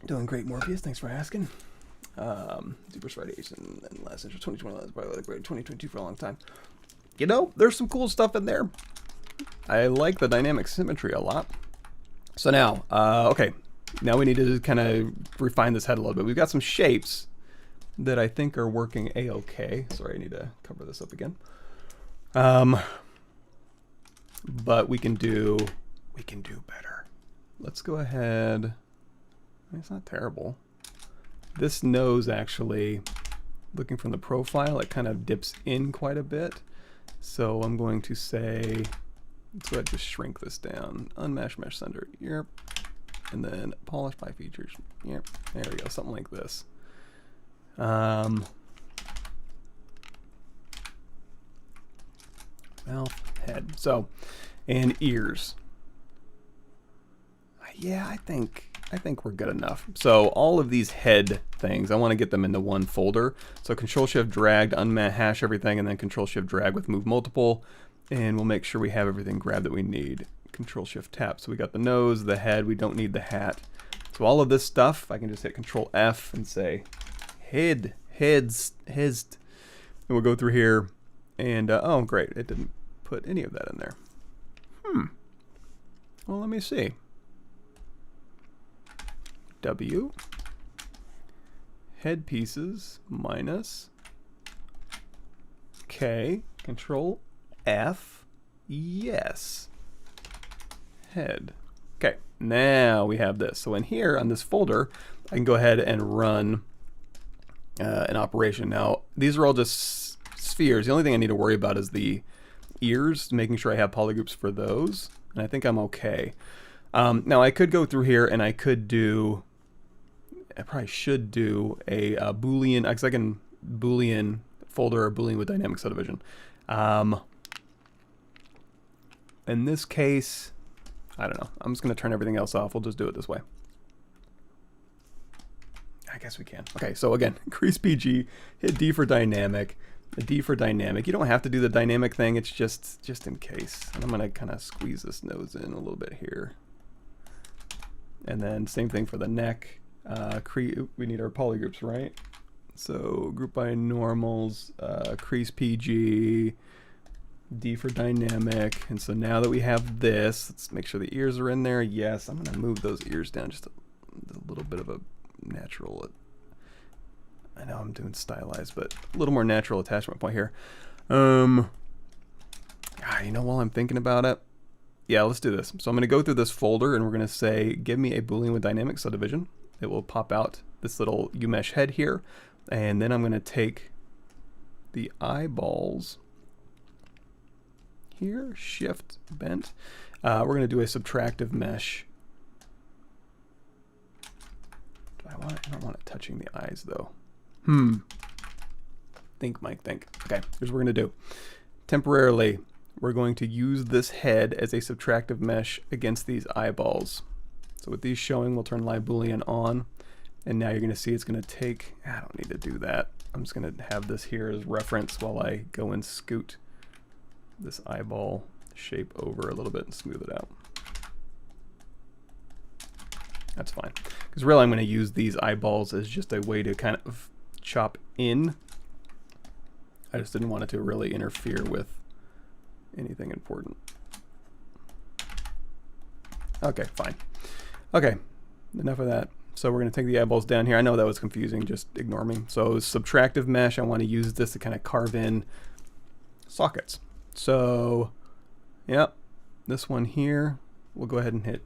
Doing great, Morpheus. Thanks for asking. ZBrush radiation and last interest 2020, that's probably like 2022 for a long time. You know, there's some cool stuff in there. I like the dynamic symmetry a lot. So now, okay, now we need to kind of refine this head a little bit. We've got some shapes that I think are working a-okay. Sorry, I need to cover this up again. But we can do better. Let's go ahead. It's not terrible. This nose actually, looking from the profile, it kind of dips in quite a bit. So I'm going to say, let's go ahead and just shrink this down. Unmesh, mesh center, yep. And then polish by features, yep. There we go, something like this. Mouth, head. So, and ears. Yeah, I think we're good enough. So all of these head things, I want to get them into one folder. So Control Shift drag to unhash everything, and then Control Shift drag with move multiple, and we'll make sure we have everything grabbed that we need. Control Shift tap. So we got the nose, the head. We don't need the hat. So all of this stuff, I can just hit Control F and say head, heads. And we'll go through here And oh great, it didn't put any of that in there. Well, let me see. W, head pieces minus K, Control F, yes, head. Okay, now we have this. So in here on this folder, I can go ahead and run an operation. Now, these are all just spheres. The only thing I need to worry about is the ears, making sure I have polygroups for those. And I think I'm okay. Now, I could go through here and I could do, I probably should do a Boolean, because I can Boolean folder or Boolean with dynamic subdivision. In this case, I don't know. I'm just going to turn everything else off. We'll just do it this way. I guess we can. Okay, so again, increase PG, hit D for dynamic, a D for dynamic. You don't have to do the dynamic thing. It's just in case. And I'm going to kind of squeeze this nose in a little bit here. And then same thing for the neck. We need our polygroups, right? So group by normals, crease PG, D for dynamic. And so now that we have this, let's make sure the ears are in there. Yes, I'm going to move those ears down just a little bit of a natural, I know I'm doing stylized, but a little more natural attachment point here. You know, while I'm thinking about it, yeah, let's do this. So I'm going to go through this folder and we're going to say, give me a Boolean with dynamic subdivision. It will pop out this little U-mesh head here. And then I'm going to take the eyeballs here, shift, bent. We're going to do a subtractive mesh. I don't want it touching the eyes though. Think, Mike, think. Okay, here's what we're going to do. Temporarily, we're going to use this head as a subtractive mesh against these eyeballs. So with these showing, we'll turn live Boolean on. And now you're going to see it's going to take, I don't need to do that. I'm just going to have this here as reference while I go and scoot this eyeball shape over a little bit and smooth it out. That's fine. Because really I'm going to use these eyeballs as just a way to kind of chop in. I just didn't want it to really interfere with anything important. Okay, fine. Okay, enough of that. So we're going to take the eyeballs down here. I know that was confusing, just ignore me. So subtractive mesh, I want to use this to kind of carve in sockets. So, yep, this one here, we'll go ahead and hit,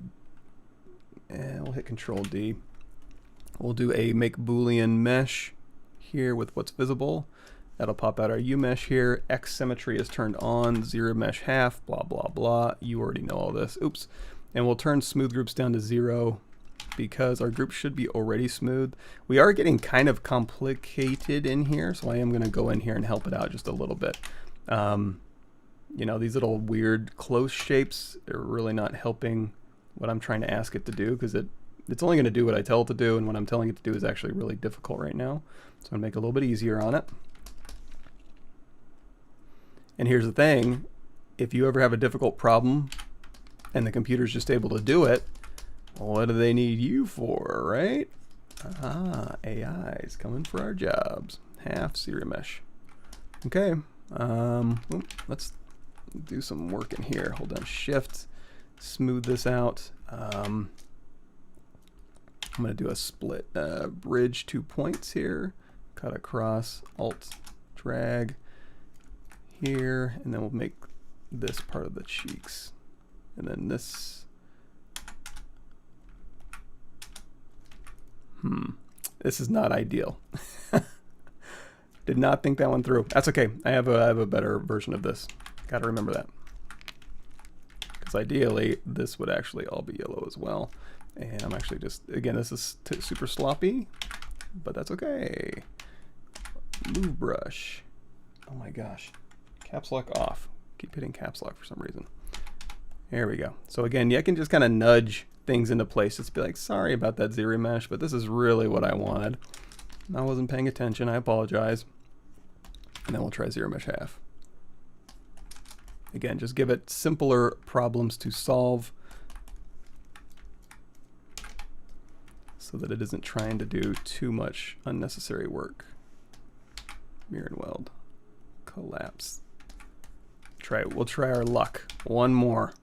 we'll hit Control D. We'll do a make Boolean mesh here with what's visible. That'll pop out our U mesh here. X symmetry is turned on, zero mesh half, blah, blah, blah. You already know all this. Oops. And we'll turn smooth groups down to 0 because our group should be already smooth. We are getting kind of complicated in here, so I am going to go in here and help it out just a little bit. You know, these little weird close shapes are really not helping what I'm trying to ask it to do, because it's only going to do what I tell it to do, and what I'm telling it to do is actually really difficult right now. So I'm going to make it a little bit easier on it. And here's the thing, if you ever have a difficult problem and the computer's just able to do it, what do they need you for, right? AI is coming for our jobs. Half serial mesh. Okay, let's do some work in here. Hold down Shift, smooth this out. I'm going to do a split bridge 2 points here, cut across, Alt, drag here, and then we'll make this part of the cheeks. And then this, this is not ideal. Did not think that one through. That's okay. I have a better version of this. Got to remember that. Because ideally, this would actually all be yellow as well. And I'm actually just, again, this is super sloppy, but that's okay. Move brush. Oh my gosh. Caps lock off. Keep hitting caps lock for some reason. There we go. So again, you can just kind of nudge things into place. Just be like, sorry about that zero mesh, but this is really what I wanted. I wasn't paying attention. I apologize. And then we'll try zero mesh half. Again, just give it simpler problems to solve so that it isn't trying to do too much unnecessary work. Mirror and weld. Collapse try it. We'll try our luck. One more.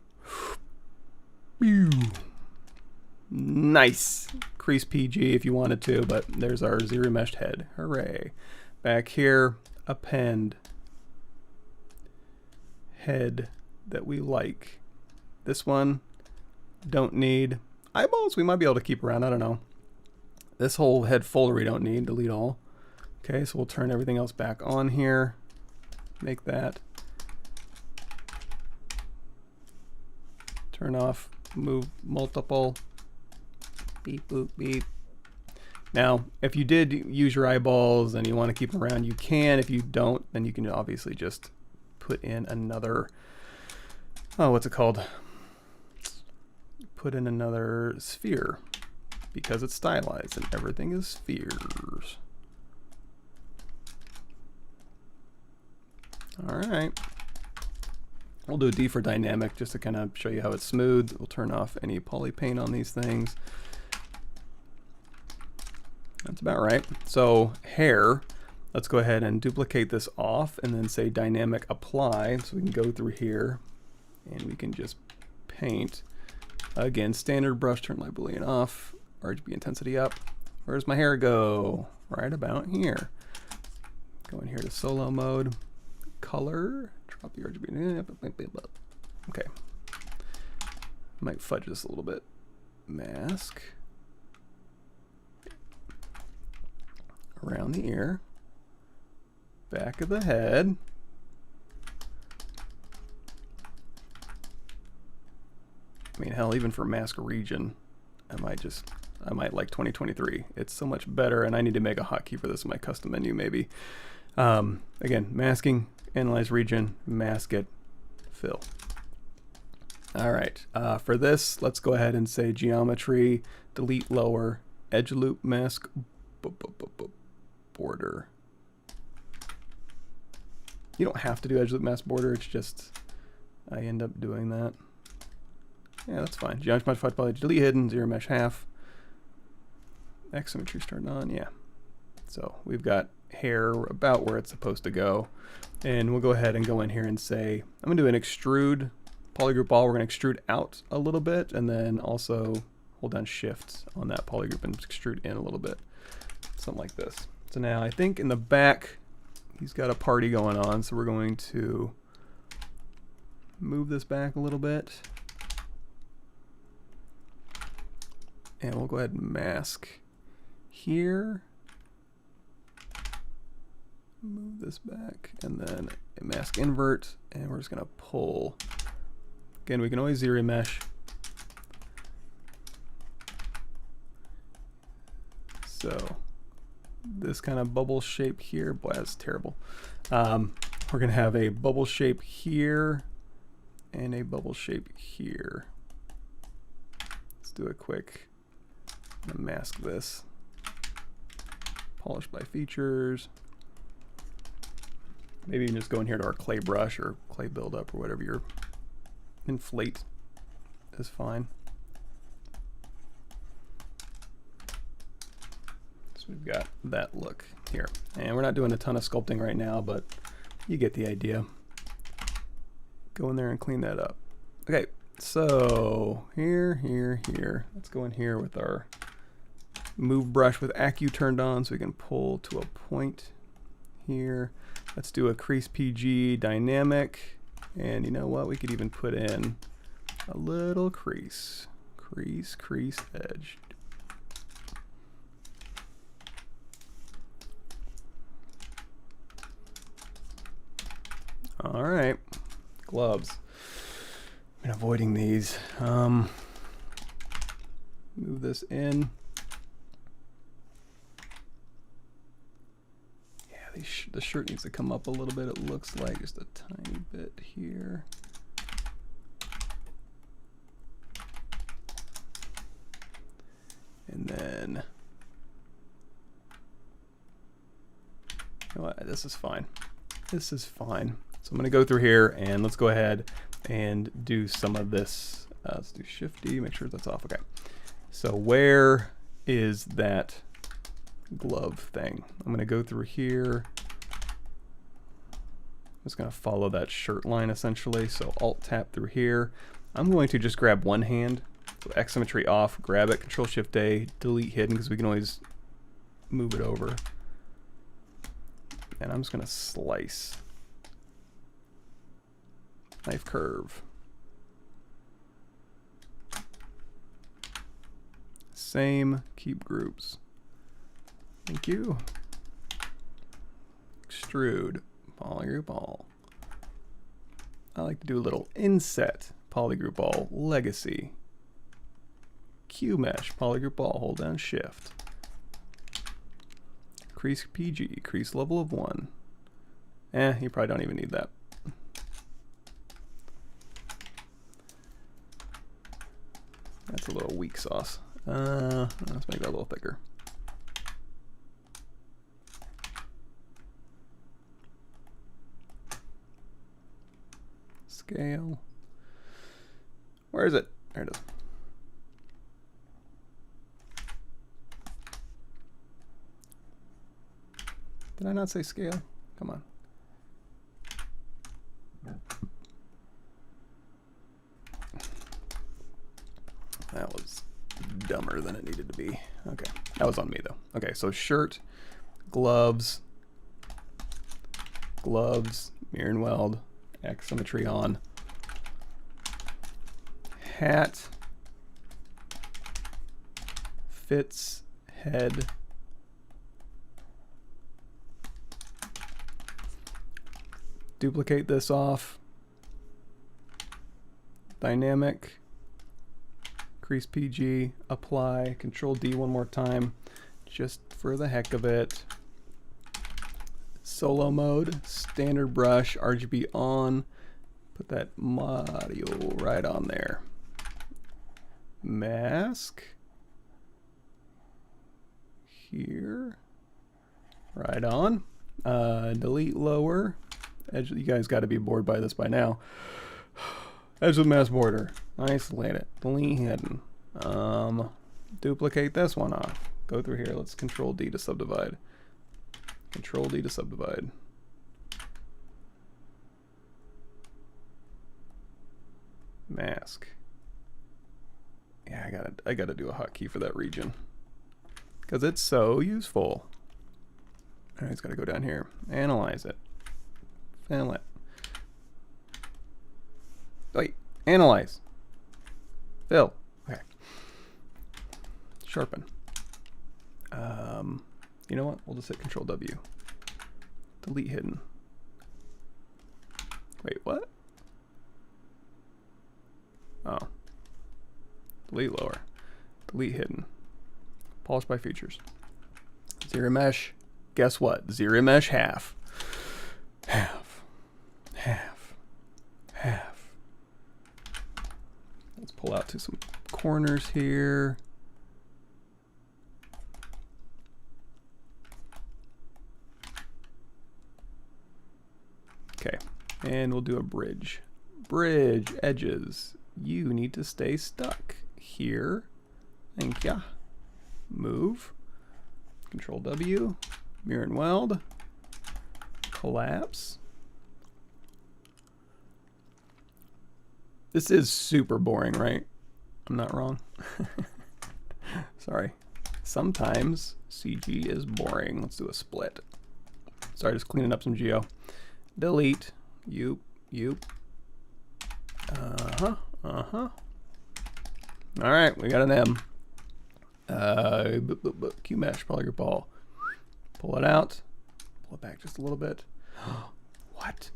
Nice. Crease PG if you wanted to, but there's our ZBrush head. Hooray. Back here, append head that we like. This one, don't need. Eyeballs we might be able to keep around, I don't know. This whole head folder we don't need, delete all. Okay, so we'll turn everything else back on here. Make that. Turn off, move multiple. Beep, boop, beep. Now, if you did use your eyeballs and you want to keep them around, you can. If you don't, then you can obviously just put in another, oh, what's it called? Put in another sphere because it's stylized and everything is spheres. All right. We'll do a D for dynamic just to kind of show you how it's smooth. We'll turn off any poly paint on these things. That's about right. So hair, let's go ahead and duplicate this off and then say dynamic apply. So we can go through here and we can just paint. Again, standard brush, turn light boolean off, RGB intensity up. Where's my hair go? Right about here. Go in here to solo mode, color, drop the RGB. Okay. Might fudge this a little bit. Mask. Around the ear. Back of the head. I mean, hell, even for mask region, I might like 2023. It's so much better, and I need to make a hotkey for this in my custom menu, maybe. Again, masking, analyze region, mask it, fill. All right, for this, let's go ahead and say geometry, delete lower, edge loop mask, border. You don't have to do edge loop mask border, it's just, I end up doing that. Yeah, that's fine. Geometry modified poly, delete hidden, zero mesh half. X symmetry starting on, yeah. So we've got hair about where it's supposed to go. And we'll go ahead and go in here and say, I'm gonna do an extrude, polygroup all, we're gonna extrude out a little bit and then also hold down shift on that polygroup and extrude in a little bit. Something like this. So now I think in the back, he's got a party going on. So we're going to move this back a little bit. And we'll go ahead and mask here. Move this back and then a mask invert, and we're just gonna pull. Again, we can always zero mesh. So this kind of bubble shape here, boy, that's terrible. We're gonna have a bubble shape here and a bubble shape here. Let's do a quick. I'm gonna mask this. Polish by features. Maybe you can just go in here to our clay brush or clay buildup or whatever your inflate is fine. So we've got that look here. And we're not doing a ton of sculpting right now, but you get the idea. Go in there and clean that up. Okay, so here. Let's go in here with our move brush with Acu turned on so we can pull to a point here. Let's do a crease PG dynamic, and you know what, we could even put in a little crease edge. All right, gloves. I've been avoiding these. Move this in. The shirt needs to come up a little bit, it looks like, just a tiny bit here. And then, you know what, this is fine. This is fine. So I'm gonna go through here and let's go ahead and do some of this. Let's do Shift D, make sure that's off, okay. So where is that glove thing? I'm gonna go through here. just going to follow that shirt line essentially. So Alt tap through here. I'm going to just grab one hand, so X symmetry off, grab it, Control Shift A, delete hidden because we can always move it over. And I'm just going to slice. Knife curve. Same, keep groups. Thank you. Extrude, polygroup all. I like to do a little inset, polygroup all, legacy. Q mesh, polygroup all, hold down shift. Crease PG, crease level of 1. You probably don't even need that. That's a little weak sauce. Let's make that a little thicker. Scale. Where is it? There it is. Did I not say scale? Come on. That was dumber than it needed to be. Okay, that was on me though. Okay, so shirt, gloves, mirror and weld, X symmetry on, hat, fits, head, duplicate this off, dynamic, crease PG, apply, Control D one more time, just for the heck of it. Solo mode, standard brush, RGB on, put that module right on there. Mask, here, right on. Delete lower, edge, you guys got to be bored by this by now. Edge with mask border, isolate it, delete hidden. Duplicate this one off. Go through here, let's Control D to subdivide. Control D to subdivide. Mask. Yeah, I gotta do a hotkey for that region because it's so useful. All right, it's gotta go down here. Analyze it. Fill it. Wait, analyze. Fill. Okay. Sharpen. You know what? We'll just hit Control W. Delete hidden. Wait, what? Oh. Delete lower. Delete hidden. Polish by features. Zero mesh. Guess what? Zero mesh half. Half. Half. Half. Let's pull out to some corners here. Okay, and we'll do a bridge. Bridge, edges. You need to stay stuck here. Thank ya. Move. Control W. Mirror and weld. Collapse. This is super boring, right? I'm not wrong. Sorry. Sometimes CG is boring. Let's do a split. Sorry, just cleaning up some geo. Delete. You. All right, we got an M. Q mesh, polygroup all. Pull it out. Pull it back just a little bit. What?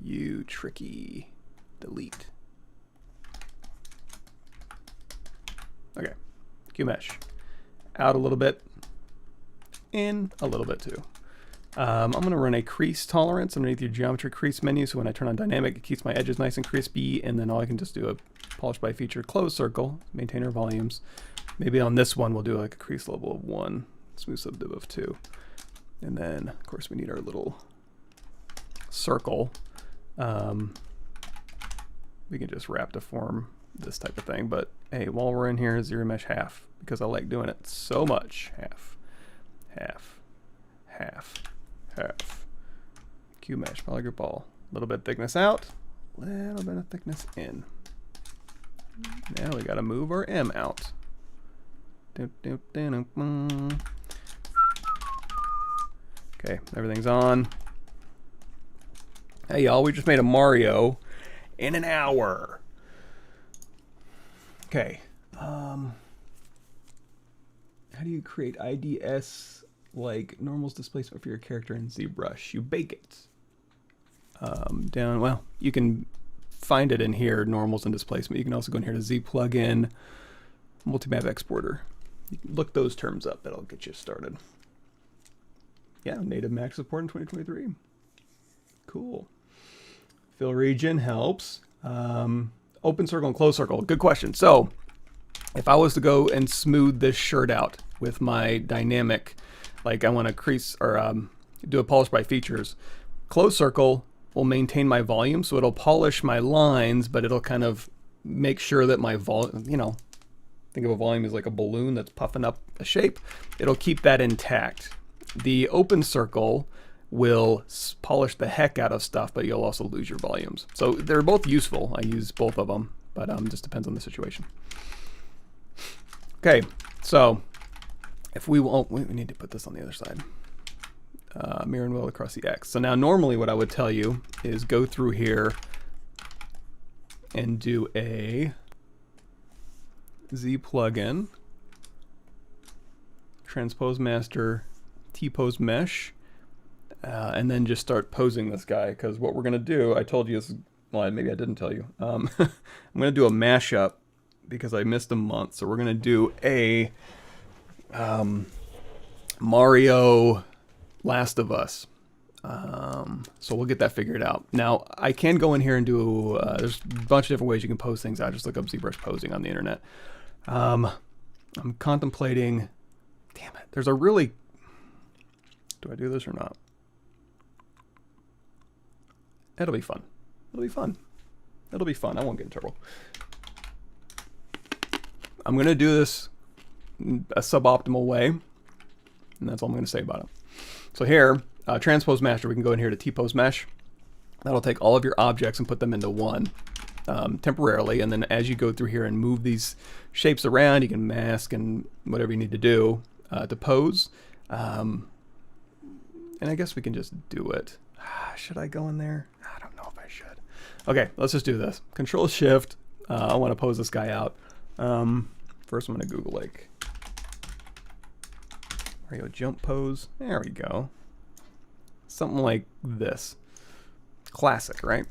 You tricky. Delete. Okay. Q mesh. Out a little bit. In a little bit too. I'm going to run a crease tolerance underneath your geometry crease menu, so when I turn on dynamic it keeps my edges nice and crispy, and then all I can just do a polish by feature close circle, maintain our volumes. Maybe on this one we'll do like a crease level of 1, smooth subdiv of 2. And then of course we need our little circle. We can just wrap to form this type of thing, but hey, while we're in here, zero mesh half, because I like doing it so much. Half, half, half, half, Q mesh, polygroup all. A little bit of thickness out, a little bit of thickness in. Now we gotta move our M out. Okay, everything's on. Hey y'all, we just made a Mario in an hour. Okay. How do you create IDS like normals displacement for your character in ZBrush? You bake it. Well, you can find it in here, normals and displacement. You can also go in here to Z plugin, multimap exporter. You can look those terms up, that'll get you started. Yeah, native Mac support in 2023. Cool. Fill region helps. Open circle and close circle, good question. So if I was to go and smooth this shirt out with my dynamic, like I want to crease or do a polish by features, close circle will maintain my volume, so it'll polish my lines, but it'll kind of make sure that my volume, you know, think of a volume as like a balloon that's puffing up a shape. It'll keep that intact. The open circle will polish the heck out of stuff, but you'll also lose your volumes. So they're both useful. I use both of them, but just depends on the situation. Okay, so if we need to put this on the other side. Mirror and wheel across the X. So now normally what I would tell you is go through here and do a Z plugin, transpose master, T-pose mesh, and then just start posing this guy, because what we're going to do, I told you this, well, maybe I didn't tell you. I'm going to do a mashup because I missed a month. So we're going to do a Mario Last of Us. So we'll get that figured out. Now, I can go in here and do, there's a bunch of different ways you can pose things out. Just look up ZBrush posing on the internet. I'm contemplating, damn it, there's a really, do I do this or not? It'll be fun. It'll be fun. It'll be fun. I won't get in trouble. I'm going to do this a suboptimal way, and that's all I'm going to say about it. So here, transpose master, we can go in here to T-pose mesh. That'll take all of your objects and put them into one temporarily, and then as you go through here and move these shapes around, you can mask and whatever you need to do to pose. And I guess we can just do it. Should I go in there? I don't know if I should. Okay, let's just do this. Control Shift. I want to pose this guy out. First I'm going to Google like Mario jump pose. There we go. Something like this. Classic, right?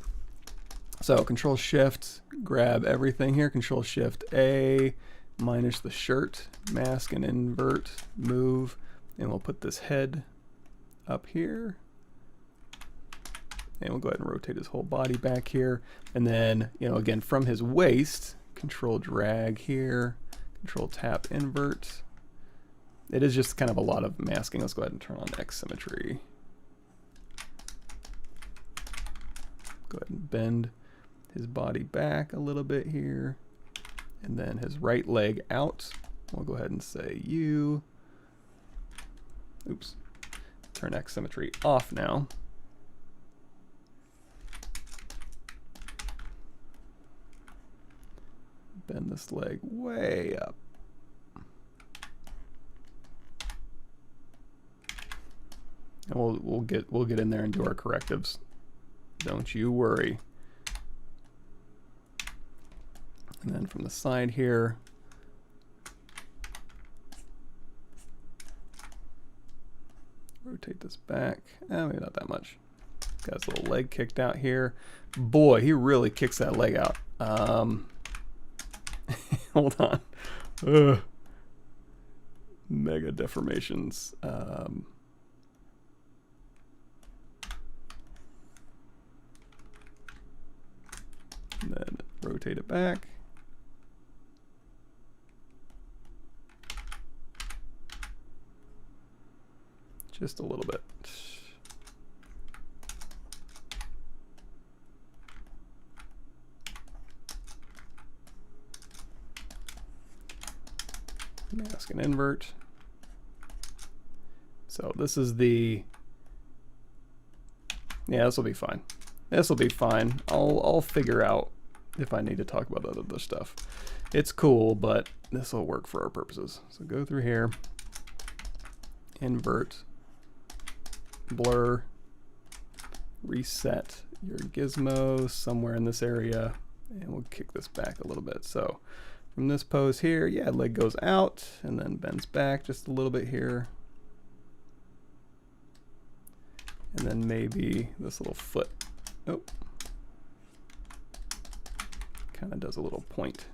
So Control Shift, grab everything here. Control Shift A, minus the shirt, mask and invert, move, and we'll put this head up here. And we'll go ahead and rotate his whole body back here. And then, you know, again, from his waist, Control drag here, Control tap invert. It is just kind of a lot of masking. Let's go ahead and turn on X symmetry. Go ahead and bend his body back a little bit here. And then his right leg out. We'll go ahead and say U. Oops. Turn X symmetry off now. Bend this leg way up. And we'll get in there and do our correctives. Don't you worry. And then from the side here, rotate this back. Maybe not that much. Got his little leg kicked out here. Boy, he really kicks that leg out. Hold on. Mega deformations. And then rotate it back. Just a little bit. Mask and invert. So this is the Yeah, this will be fine. This will be fine. I'll figure out if I need to talk about that other stuff. It's cool, but this will work for our purposes. So go through here, invert, blur, reset your gizmo somewhere in this area, and we'll kick this back a little bit. So from this pose here, yeah, leg goes out and then bends back just a little bit here. And then maybe this little foot, oh, kind of does a little point.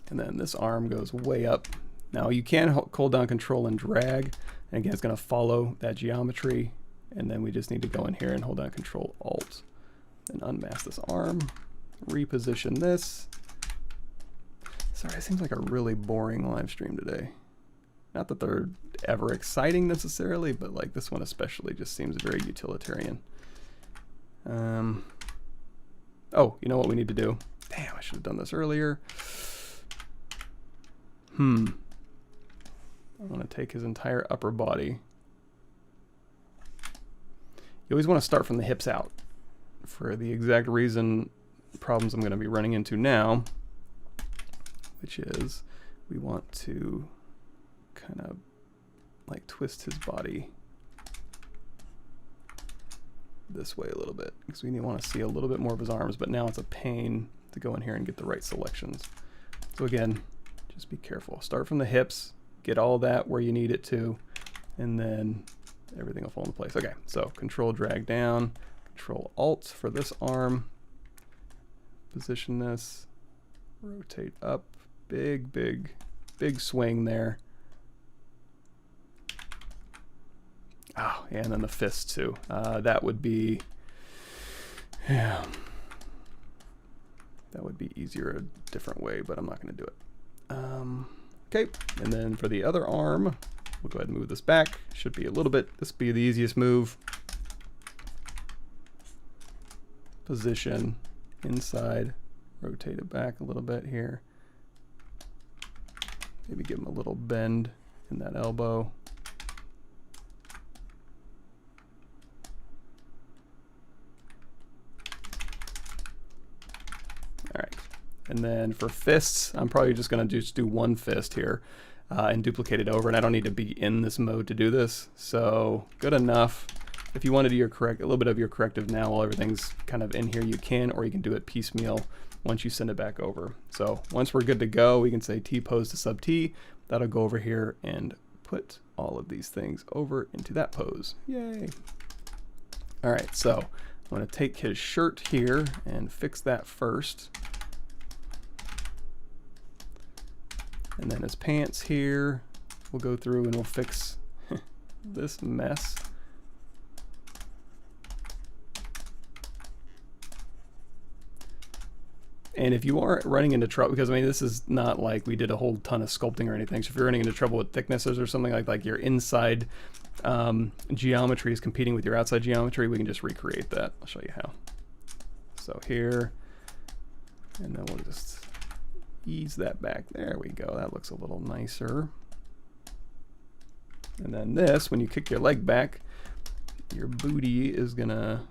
And then this arm goes way up. Now you can hold down Control and drag, and again it's going to follow that geometry, and then we just need to go in here and hold down Control Alt and unmask this arm, reposition this. Sorry, it seems like a really boring live stream today. Not that they're ever exciting necessarily, but like this one especially just seems very utilitarian. Oh, you know what we need to do? Damn, I should have done this earlier. I want to take his entire upper body. You always want to start from the hips out for the exact reason, problems I'm going to be running into now, which is we want to kind of like twist his body this way a little bit because we want to see a little bit more of his arms, but now it's a pain to go in here and get the right selections. So again, just be careful. Start from the hips, get all that where you need it to, and then everything will fall into place. Okay, so Control drag down, Control Alt for this arm, position this, rotate up, big swing there. Oh, yeah, and then the fist too. That would be, yeah, that would be easier a different way, but I'm not going to do it. Okay, and then for the other arm, we'll go ahead and move this back. Should be a little bit, this would be the easiest move. Position, inside, rotate it back a little bit here. Maybe give him a little bend in that elbow. All right. And then for fists, I'm probably just going to just do one fist here and duplicate it over. And I don't need to be in this mode to do this. So good enough. If you want to do your a little bit of your corrective now while everything's kind of in here, you can, or you can do it piecemeal once you send it back over. So once we're good to go, we can say T-pose to sub T. That'll go over here and put all of these things over into that pose. Yay. All right, so I'm going to take his shirt here and fix that first. And then his pants here, we'll go through and we'll fix this mess. And if you are running into trouble, because I mean, this is not like we did a whole ton of sculpting or anything. So if you're running into trouble with thicknesses or something like your inside geometry is competing with your outside geometry, we can just recreate that. I'll show you how. So here, and then we'll just ease that back. There we go. That looks a little nicer. And then this, when you kick your leg back, your booty is gonna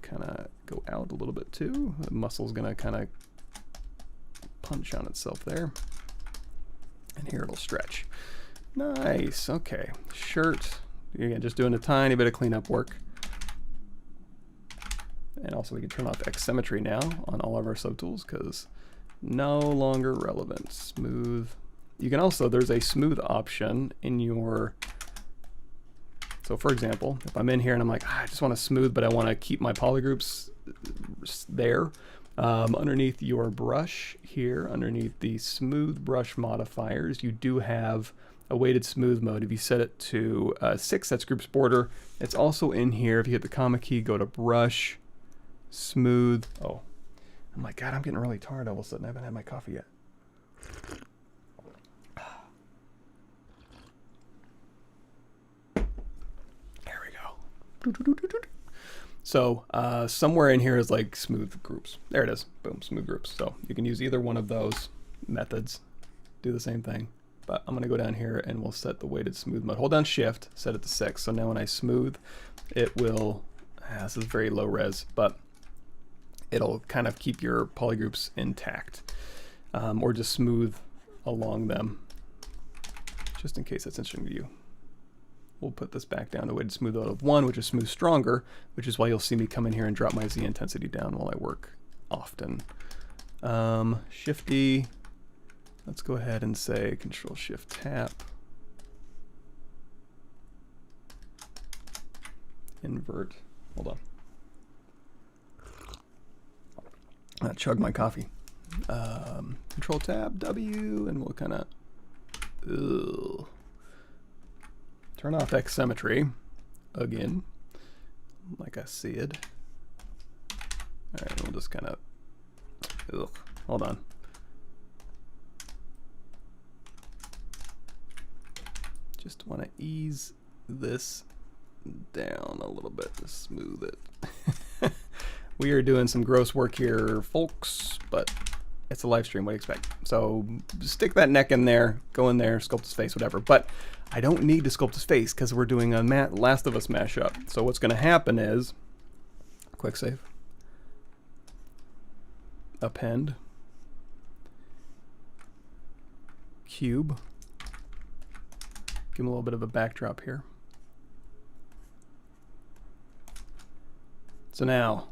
kind of go out a little bit too. The muscle's gonna kind of punch on itself there. And here it'll stretch. Nice. Okay. Shirt. Again, just doing a tiny bit of cleanup work. And also we can turn off X symmetry now on all of our subtools because no longer relevant. Smooth. You can also, there's a smooth option in your, so for example, if I'm in here and I'm like, I just want to smooth, but I want to keep my polygroups there, underneath your brush here, underneath the smooth brush modifiers, you do have a weighted smooth mode. If you set it to 6, that's groups border. It's also in here. If you hit the comma key, go to brush, smooth. Oh, I'm like, God, I'm getting really tired all of a sudden. I haven't had my coffee yet. There we go. So somewhere in here is like smooth groups. There it is. Boom, smooth groups. So you can use either one of those methods. Do the same thing. But I'm going to go down here and we'll set the weighted smooth mode. Hold down shift, set it to 6. So now when I smooth, it will, this is very low res, but it'll kind of keep your polygroups intact, or just smooth along them, just in case that's interesting to you. We'll put this back down to weighted smooth mode of 1, which is smooth stronger, which is why you'll see me come in here and drop my Z intensity down while I work often. Shift-D, let's go ahead and say Control Shift Tap. Invert, hold on. Chug my coffee. Control Tab W, and we'll kind of turn off X symmetry again, like I said. All right, we'll just kind of hold on. Just want to ease this down a little bit to smooth it. We are doing some gross work here, folks, but it's a live stream. What do you expect? So stick that neck in there, go in there, sculpt his face, whatever. But I don't need to sculpt his face because we're doing a Last of Us mashup. So what's going to happen is, quick save, append, cube, give him a little bit of a backdrop here. So now,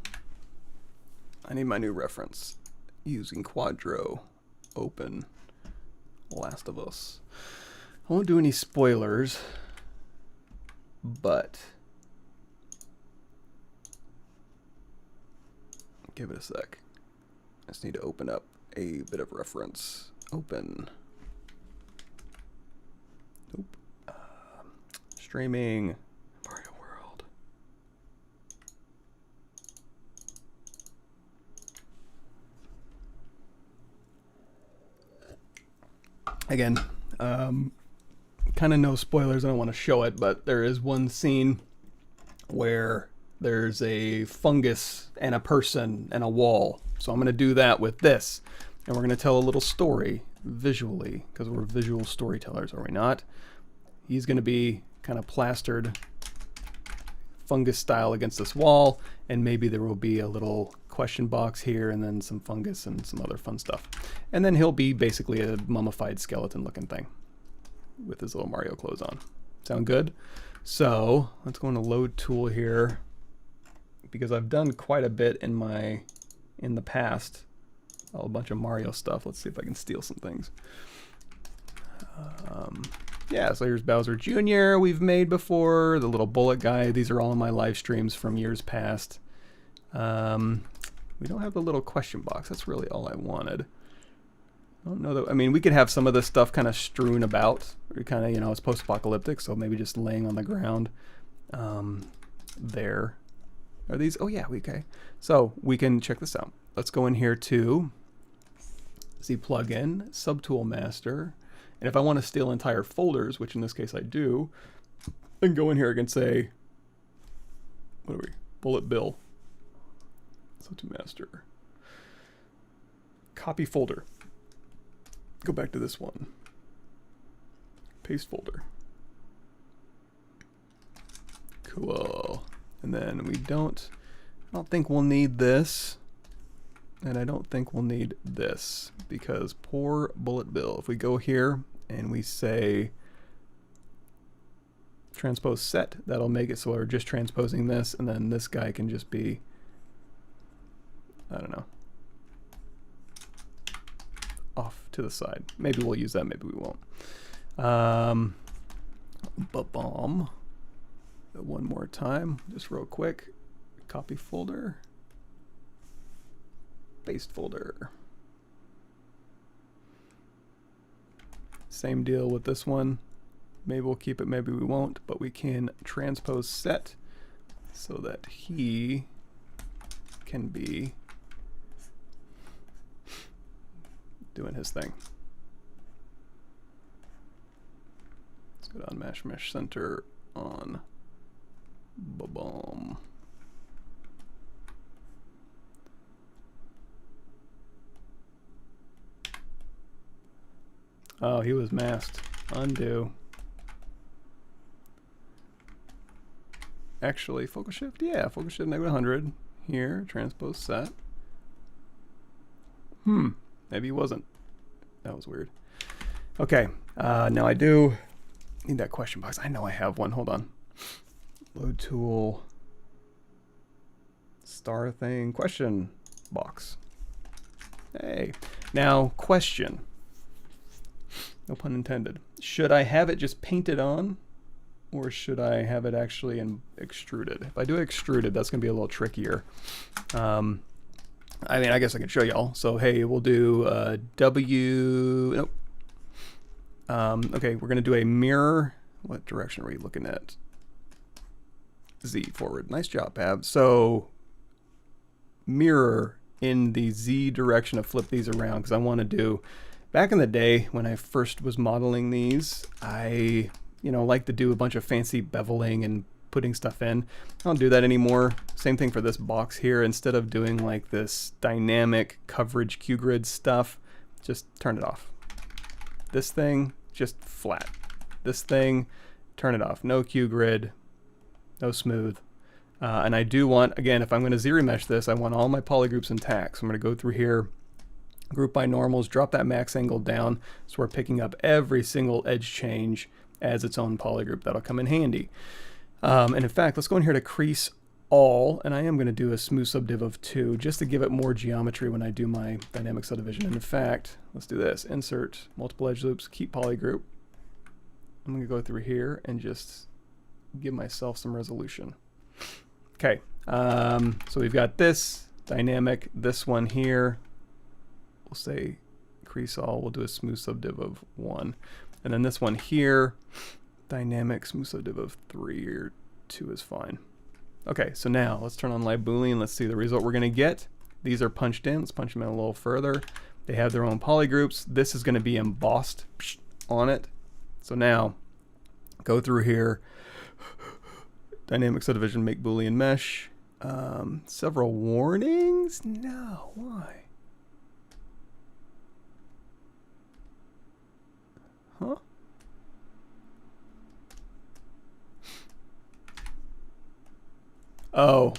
I need my new reference. Using Quadro, open, Last of Us. I won't do any spoilers, but give it a sec. I just need to open up a bit of reference. Open. Nope. Streaming. Mario World. Again, kind of no spoilers. I don't want to show it, but there is one scene where there's a fungus and a person and a wall. So I'm going to do that with this, and we're going to tell a little story visually, because we're visual storytellers, are we not? He's going to be kind of plastered fungus style against this wall, and maybe there will be a little question box here and then some fungus and some other fun stuff. And then he'll be basically a mummified skeleton looking thing with his little Mario clothes on. Sound good? So let's go into load tool here, because I've done quite a bit in the past, a bunch of Mario stuff. Let's see if I can steal some things. Yeah, so here's Bowser Jr. we've made before, the little bullet guy. These are all in my live streams from years past. We don't have the little question box. That's really all I wanted. I don't know that, I mean, we could have some of this stuff kind of strewn about, or kind of, you know, it's post-apocalyptic, so maybe just laying on the ground there. Are these, oh yeah, okay. So we can check this out. Let's go in here to Z plugin, subtool master, and if I want to steal entire folders, which in this case I do, I can go in here and say, what are we? Bullet bill. Subtool master. Copy folder. Go back to this one. Paste folder. Cool. And then I don't think we'll need this. And I don't think we'll need this, because poor bullet bill. If we go here and we say transpose set, that'll make it so we're just transposing this, and then this guy can just be, I don't know, off to the side. Maybe we'll use that, maybe we won't. Ba-bomb. One more time, just real quick. Copy folder. Paste folder. Same deal with this one. Maybe we'll keep it, maybe we won't, but we can transpose set so that he can be doing his thing. Let's go down mesh center on ba-boom. Oh, he was masked. Undo. Actually, focus shift? Yeah, focus shift negative 100. Here, transpose set. Maybe he wasn't. That was weird. Okay, now I do need that question box. I know I have one. Hold on. Load tool. Star thing. Question box. Hey. Now, question. No pun intended. Should I have it just painted on? Or should I have it actually extruded? If I do extruded, that's going to be a little trickier. I mean, I guess I can show y'all. So, hey, we'll do W... Nope. Okay, we're going to do a mirror. What direction are we looking at? Z forward. Nice job, Pab. So, mirror in the Z direction to flip these around, because I want to do... Back in the day, when I first was modeling these, I... like to do a bunch of fancy beveling and putting stuff in. I don't do that anymore. Same thing for this box here. Instead of doing like this dynamic coverage Q-grid stuff, just turn it off. This thing, just flat. This thing, turn it off. No Q-grid, no smooth. And I do want, again, if I'm going to ZRemesh this, I want all my polygroups intact. So I'm going to go through here, group by normals, drop that max angle down, so we're picking up every single edge change as its own polygroup. That'll come in handy. And in fact, let's go in here to crease all, and I am going to do a smooth subdiv of 2 just to give it more geometry when I do my dynamic subdivision. And in fact, let's do this. Insert multiple edge loops, keep polygroup. I'm going to go through here and just give myself some resolution. Okay, so we've got this dynamic, this one here. We'll say crease all, we'll do a smooth subdiv of 1. And then this one here, dynamic smooth subdiv of 3 or 2 is fine. Okay, so now let's turn on live Boolean. Let's see the result we're going to get. These are punched in. Let's punch them in a little further. They have their own polygroups. This is going to be embossed on it. So now go through here, dynamic subdivision, make Boolean mesh. Several warnings? No, why? Huh? Oh,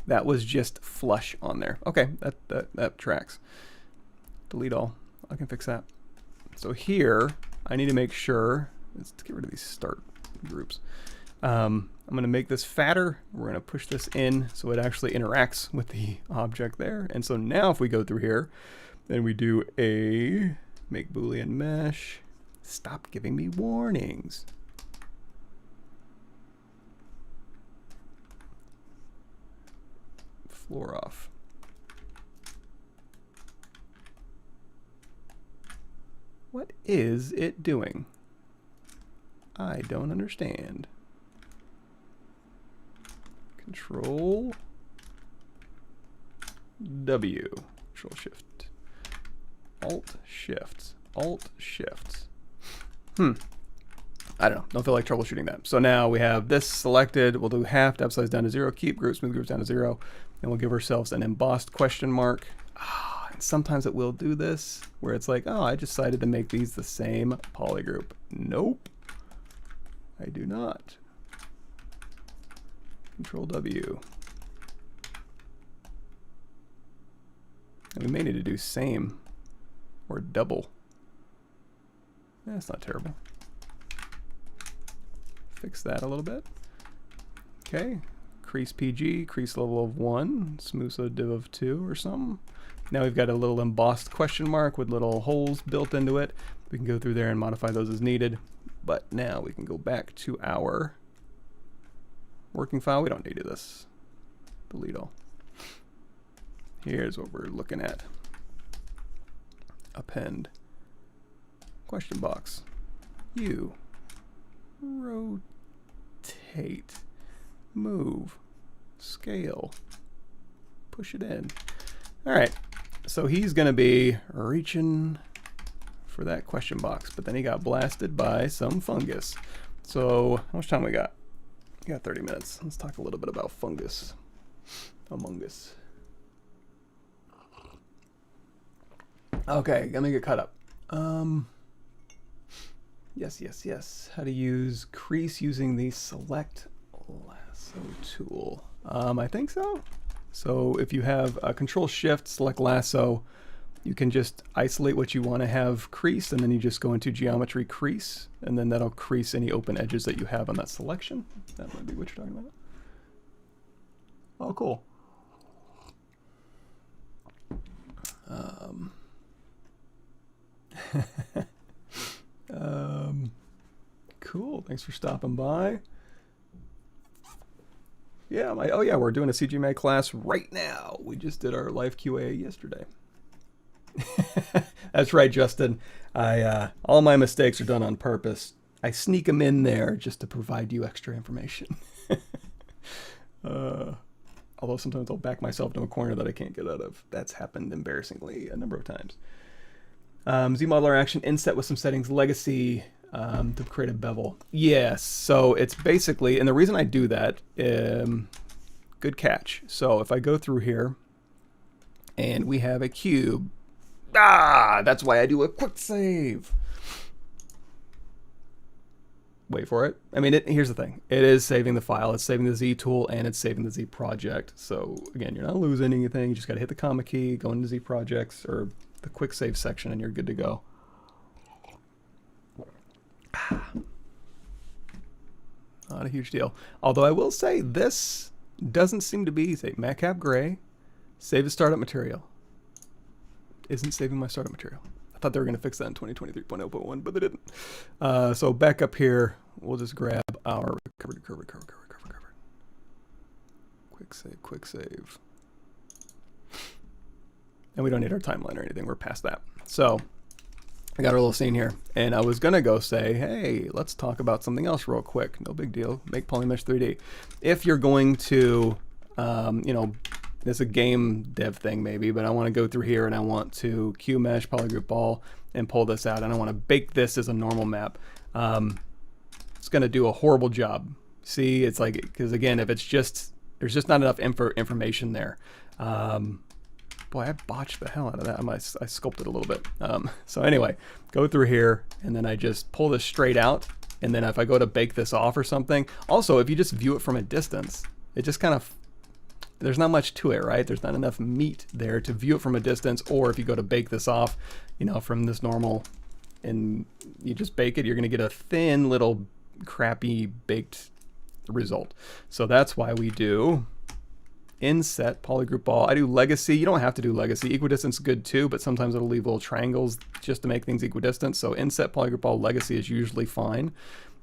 that was just flush on there. Okay, that tracks. Delete all. I can fix that. So here, I need to make sure, let's get rid of these start groups. I'm going to make this fatter. We're going to push this in so it actually interacts with the object there. And so now if we go through here, then we do a make Boolean mesh. Stop giving me warnings. Floor off. What is it doing? I don't understand. Control W. Control Shift. Alt Shift. Alt Shift. I don't know. Don't feel like troubleshooting that. So now we have this selected. We'll do half, depth size down to 0, keep group, smooth groups down to 0. And we'll give ourselves an embossed question mark. And sometimes it will do this, where it's like, oh, I decided to make these the same polygroup. Nope. I do not. Control W. And we may need to do same or double. That's not terrible. Fix that a little bit. Okay, crease PG, crease level of 1, smooth subdiv of 2 or something. Now we've got a little embossed question mark with little holes built into it. We can go through there and modify those as needed. But now we can go back to our working file. We don't need this. Delete all. Here's what we're looking at. Append. Question box. You. Rotate. Move. Scale. Push it in. Alright. So he's going to be reaching for that question box, but then he got blasted by some fungus. So how much time we got? We got 30 minutes. Let's talk a little bit about fungus. Among Us. Okay, gotta make it cut up. Yes. How to use crease using the select lasso tool. I think so. So if you have Control Shift, select lasso, you can just isolate what you want to have creased, and then you just go into geometry crease, and then that'll crease any open edges that you have on that selection. That might be what you're talking about. Oh, cool. Cool. Thanks for stopping by. Yeah, oh yeah, we're doing a CGMA class right now. We just did our live QA yesterday. That's right, Justin. All my mistakes are done on purpose. I sneak them in there just to provide you extra information. Although sometimes I'll back myself into a corner that I can't get out of. That's happened embarrassingly a number of times. Z-Modeler action, inset with some settings, legacy to create a bevel. Yes, so it's basically, and the reason I do that, good catch. So if I go through here and we have a cube, that's why I do a quick save. Wait for it. I mean, here's the thing. It is saving the file. It's saving the Z tool, and it's saving the Z project. So again, you're not losing anything. You just got to hit the comma key, go into Z projects or the quick save section, and you're good to go. Not a huge deal. Although I will say this doesn't seem to be, say, matcap gray, save as startup material. Isn't saving my startup material. I thought they were going to fix that in 2023.0.1, but they didn't. So back up here, we'll just grab our recovered. Quick save. And we don't need our timeline or anything. We're past that. So I got our little scene here, and I was going to go say, hey, let's talk about something else real quick. No big deal. Make Polymesh 3D. If you're going to, you know, it's a game dev thing maybe, but I want to go through here and I want to QMesh, polygroup all, and pull this out, and I want to bake this as a normal map. It's going to do a horrible job. See, it's like, because again, if it's just, there's just not enough information there. Boy, I botched the hell out of that. I sculpted a little bit. So anyway, go through here, and then I just pull this straight out, and then if I go to bake this off or something, also if you just view it from a distance, it just kind of, there's not much to it, right? There's not enough meat there to view it from a distance, or if you go to bake this off, you know, from this normal, and you just bake it, you're gonna get a thin little crappy baked result. So that's why we do inset polygroup all. I do legacy. You don't have to do legacy. Equidistance is good too, but sometimes it'll leave little triangles just to make things equidistant. So inset polygroup all, legacy is usually fine.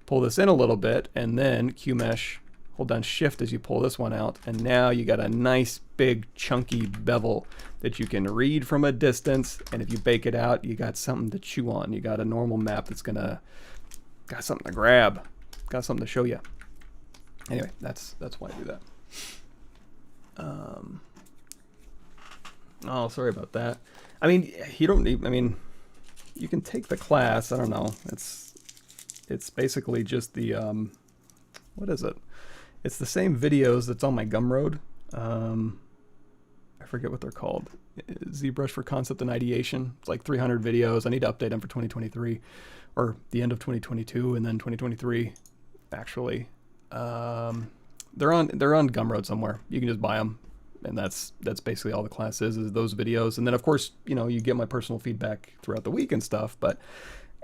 Pull this in a little bit, and then QMesh, hold down shift as you pull this one out, and now you got a nice big chunky bevel that you can read from a distance, and if you bake it out, you got something to chew on. You got a normal map that's got something to grab, got something to show you. Anyway, that's why I do that. Oh, sorry about that. I mean, you don't need, I mean, you can take the class, I don't know, it's basically just the, what is it? It's the same videos that's on my Gumroad. I forget what they're called. ZBrush for Concept and Ideation. It's like 300 videos. I need to update them for 2023, or the end of 2022, and then 2023, actually. They're on Gumroad somewhere. You can just buy them, and that's basically all the class is those videos. And then of course, you know, you get my personal feedback throughout the week and stuff. But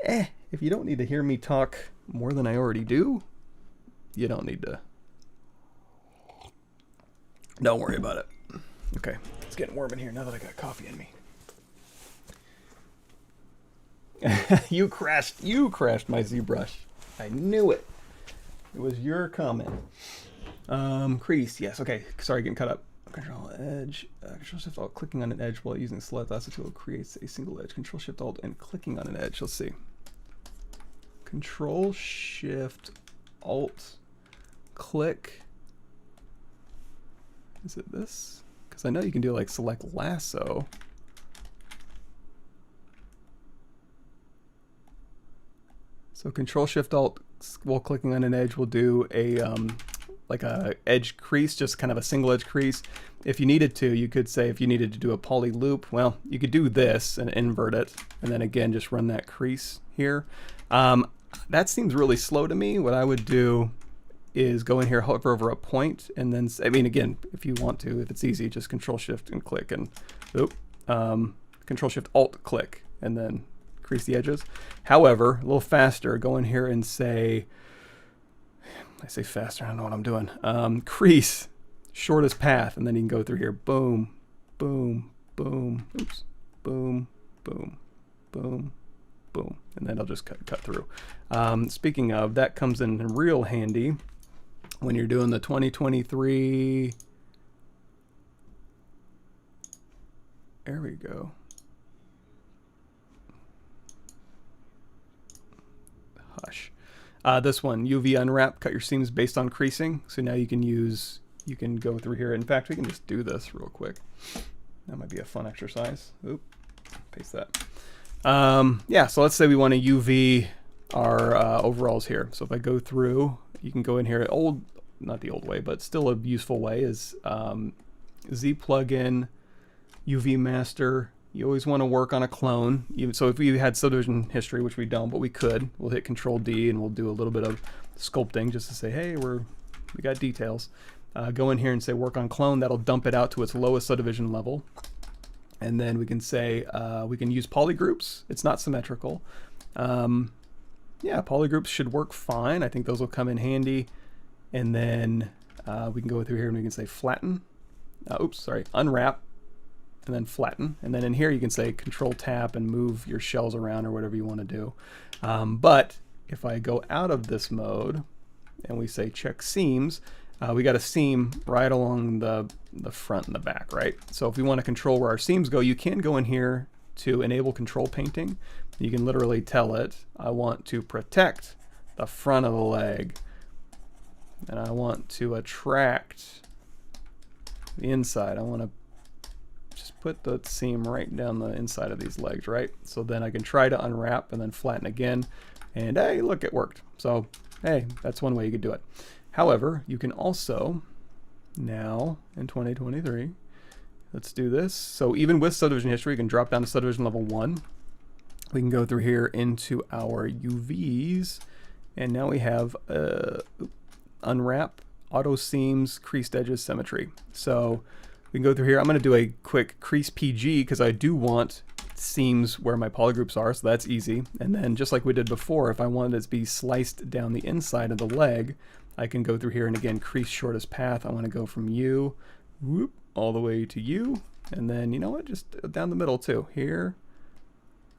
if you don't need to hear me talk more than I already do, you don't need to. Don't worry about it. Okay, it's getting warm in here now that I got coffee in me. You crashed my ZBrush. I knew it. It was your comment. Crease, yes. Okay, sorry, getting cut up. Control edge. Control Shift Alt, clicking on an edge while using select lasso tool creates a single edge. Control Shift Alt and clicking on an edge. Let's see. Control Shift Alt, click. Is it this? Because I know you can do like select lasso. So Control Shift Alt while clicking on an edge will do a like a edge crease, just kind of a single edge crease. If you needed to, you could say if you needed to do a poly loop, well, you could do this and invert it, and then again just run that crease here. that seems really slow to me. What I would do is go in here, hover over a point, and then, I mean, again, if you want to, if it's easy, just Control Shift and click, and Control Shift Alt click, and then crease the edges. However, a little faster, go in here and say, I say faster, I don't know what I'm doing. Crease shortest path, and then you can go through here, boom, boom, boom, oops, boom, boom, boom, boom, and then it'll just cut through. Speaking of, that comes in real handy when you're doing the 2023. There we go. Hush. This one, UV unwrap, cut your seams based on creasing. So now you can go through here. In fact, we can just do this real quick. That might be a fun exercise. Oop, paste that. Yeah, so let's say we want to UV our overalls here. So if I go through, you can go in here, not the old way, but still a useful way is Z plugin, UV master. You always want to work on a clone. So if we had subdivision history, which we don't, but we could, we'll hit Control D and we'll do a little bit of sculpting just to say, hey, we got details. Go in here and say work on clone. That'll dump it out to its lowest subdivision level. And then we can say, we can use polygroups. It's not symmetrical. Yeah, polygroups should work fine. I think those will come in handy. And then we can go through here and we can say flatten. Unwrap, and then flatten. And then in here you can say Control Tap and move your shells around or whatever you want to do. But if I go out of this mode and we say check seams, we got a seam right along the front and the back, right? So if we want to control where our seams go, you can go in here to enable control painting. You can literally tell it, I want to protect the front of the leg, and I want to attract the inside. I want to just put the seam right down the inside of these legs, right? So then I can try to unwrap and then flatten again, and hey, look, it worked. So hey, that's one way you could do it. However, you can also, now in 2023, let's do this. So even with subdivision history, you can drop down to subdivision level 1. We can go through here into our UVs, and now we have unwrap, auto seams, creased edges, symmetry. So we can go through here. I'm going to do a quick crease PG because I do want seams where my polygroups are, so that's easy. And then just like we did before, if I wanted it to be sliced down the inside of the leg, I can go through here and again crease shortest path. I want to go from U, whoop, all the way to U, and then you know what, just down the middle too, here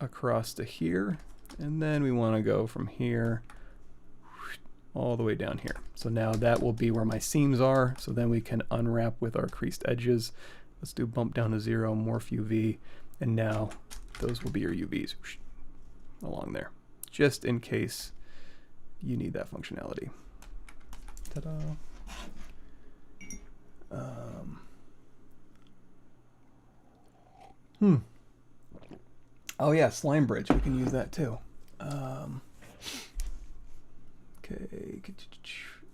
across to here, and then we want to go from here all the way down here. So now that will be where my seams are, so then we can unwrap with our creased edges. Let's do bump down to 0, morph UV, and now those will be your UVs along there, just in case you need that functionality. Ta-da. Oh yeah, slime bridge, we can use that too. Okay,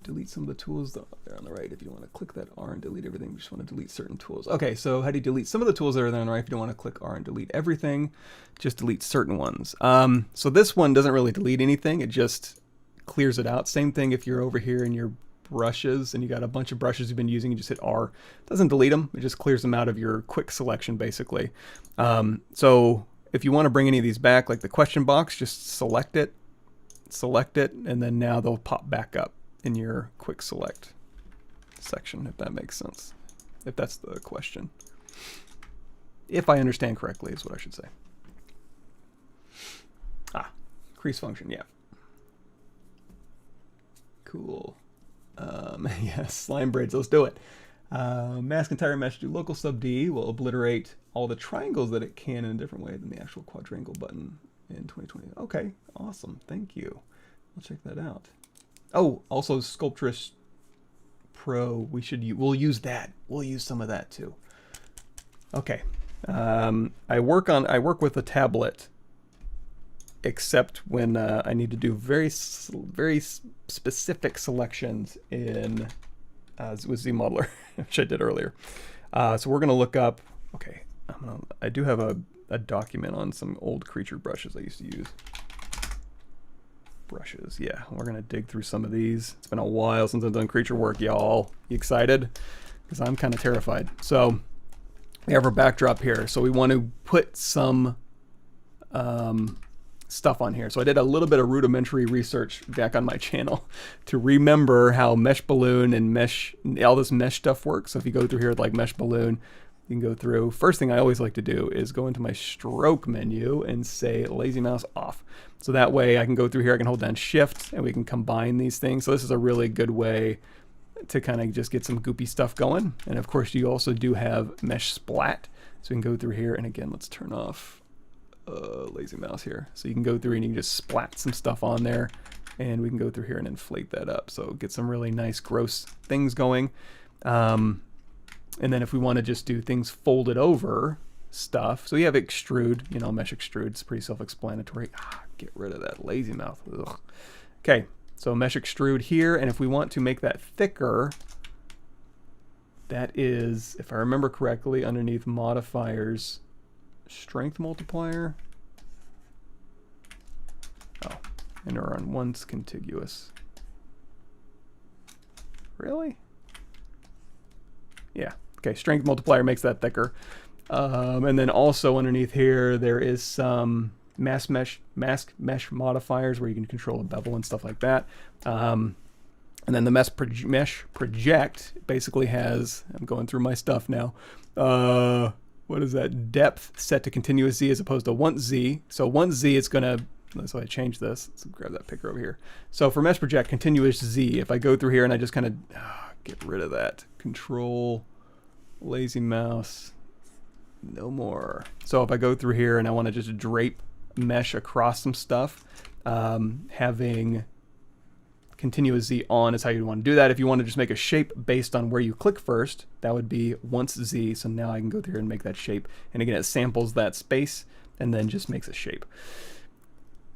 delete some of the tools there on the right. If you want to click that R and delete everything, you just want to delete certain tools. Okay, so how do you delete some of the tools that are there on the right? If you don't want to click R and delete everything, just delete certain ones. So this one doesn't really delete anything, it just clears it out. Same thing if you're over here in your brushes and you got a bunch of brushes you've been using, you just hit R. It doesn't delete them, it just clears them out of your quick selection basically. So if you want to bring any of these back, like the question box, just select it, and then now they'll pop back up in your quick select section, if that makes sense. If that's the question. If I understand correctly is what I should say. Crease function, yeah. Cool. Yeah, slime braids, let's do it. Mask entire mesh to local sub D will obliterate all the triangles that it can in a different way than the actual quadrangle button in 2020. Okay, awesome, thank you. I'll check that out. Oh, also Sculptress Pro, we'll use that. We'll use some of that too. Okay, I work with a tablet, except when I need to do very specific selections in with ZModeler, which I did earlier. So we're gonna look up. Okay, I do have a document on some old creature brushes I used to use. brushes. Yeah, we're gonna dig through some of these. It's been a while since I've done creature work, y'all. You excited? Because I'm kind of terrified. So we have our backdrop here. So we want to put some stuff on here. So I did a little bit of rudimentary research back on my channel to remember how mesh balloon and mesh, all this mesh stuff works. So if you go through here with like mesh balloon, you can go through. First thing I always like to do is go into my stroke menu and say lazy mouse off. So that way I can go through here, I can hold down shift and we can combine these things. So this is a really good way to kind of just get some goopy stuff going. And of course you also do have mesh splat. So we can go through here and again, let's turn off lazy mouse here. So you can go through and you can just splat some stuff on there and we can go through here and inflate that up. So get some really nice gross things going. And then if we want to just do things folded over stuff, so you have extrude, you know, mesh extrude, it's pretty self-explanatory. Get rid of that lazy mouth. Ugh. Okay, so mesh extrude here, and if we want to make that thicker, that is, if I remember correctly, underneath modifiers, strength multiplier. Oh, and we're on once contiguous. Really? Yeah. Okay, strength multiplier makes that thicker. And then also underneath here, there is some mask mesh modifiers where you can control a bevel and stuff like that. And then the mesh project basically has, I'm going through my stuff now. What is that? Depth set to continuous Z as opposed to once Z. So once Z, it's gonna, so I change this. Let's grab that picker over here. So for mesh project, continuous Z, if I go through here and I just kind of get rid of that, control, lazy mouse, no more. So if I go through here and I want to just drape mesh across some stuff, having continuous Z on is how you want to do that. If you want to just make a shape based on where you click first, that would be once Z. So now I can go through here and make that shape. And again, it samples that space and then just makes a shape.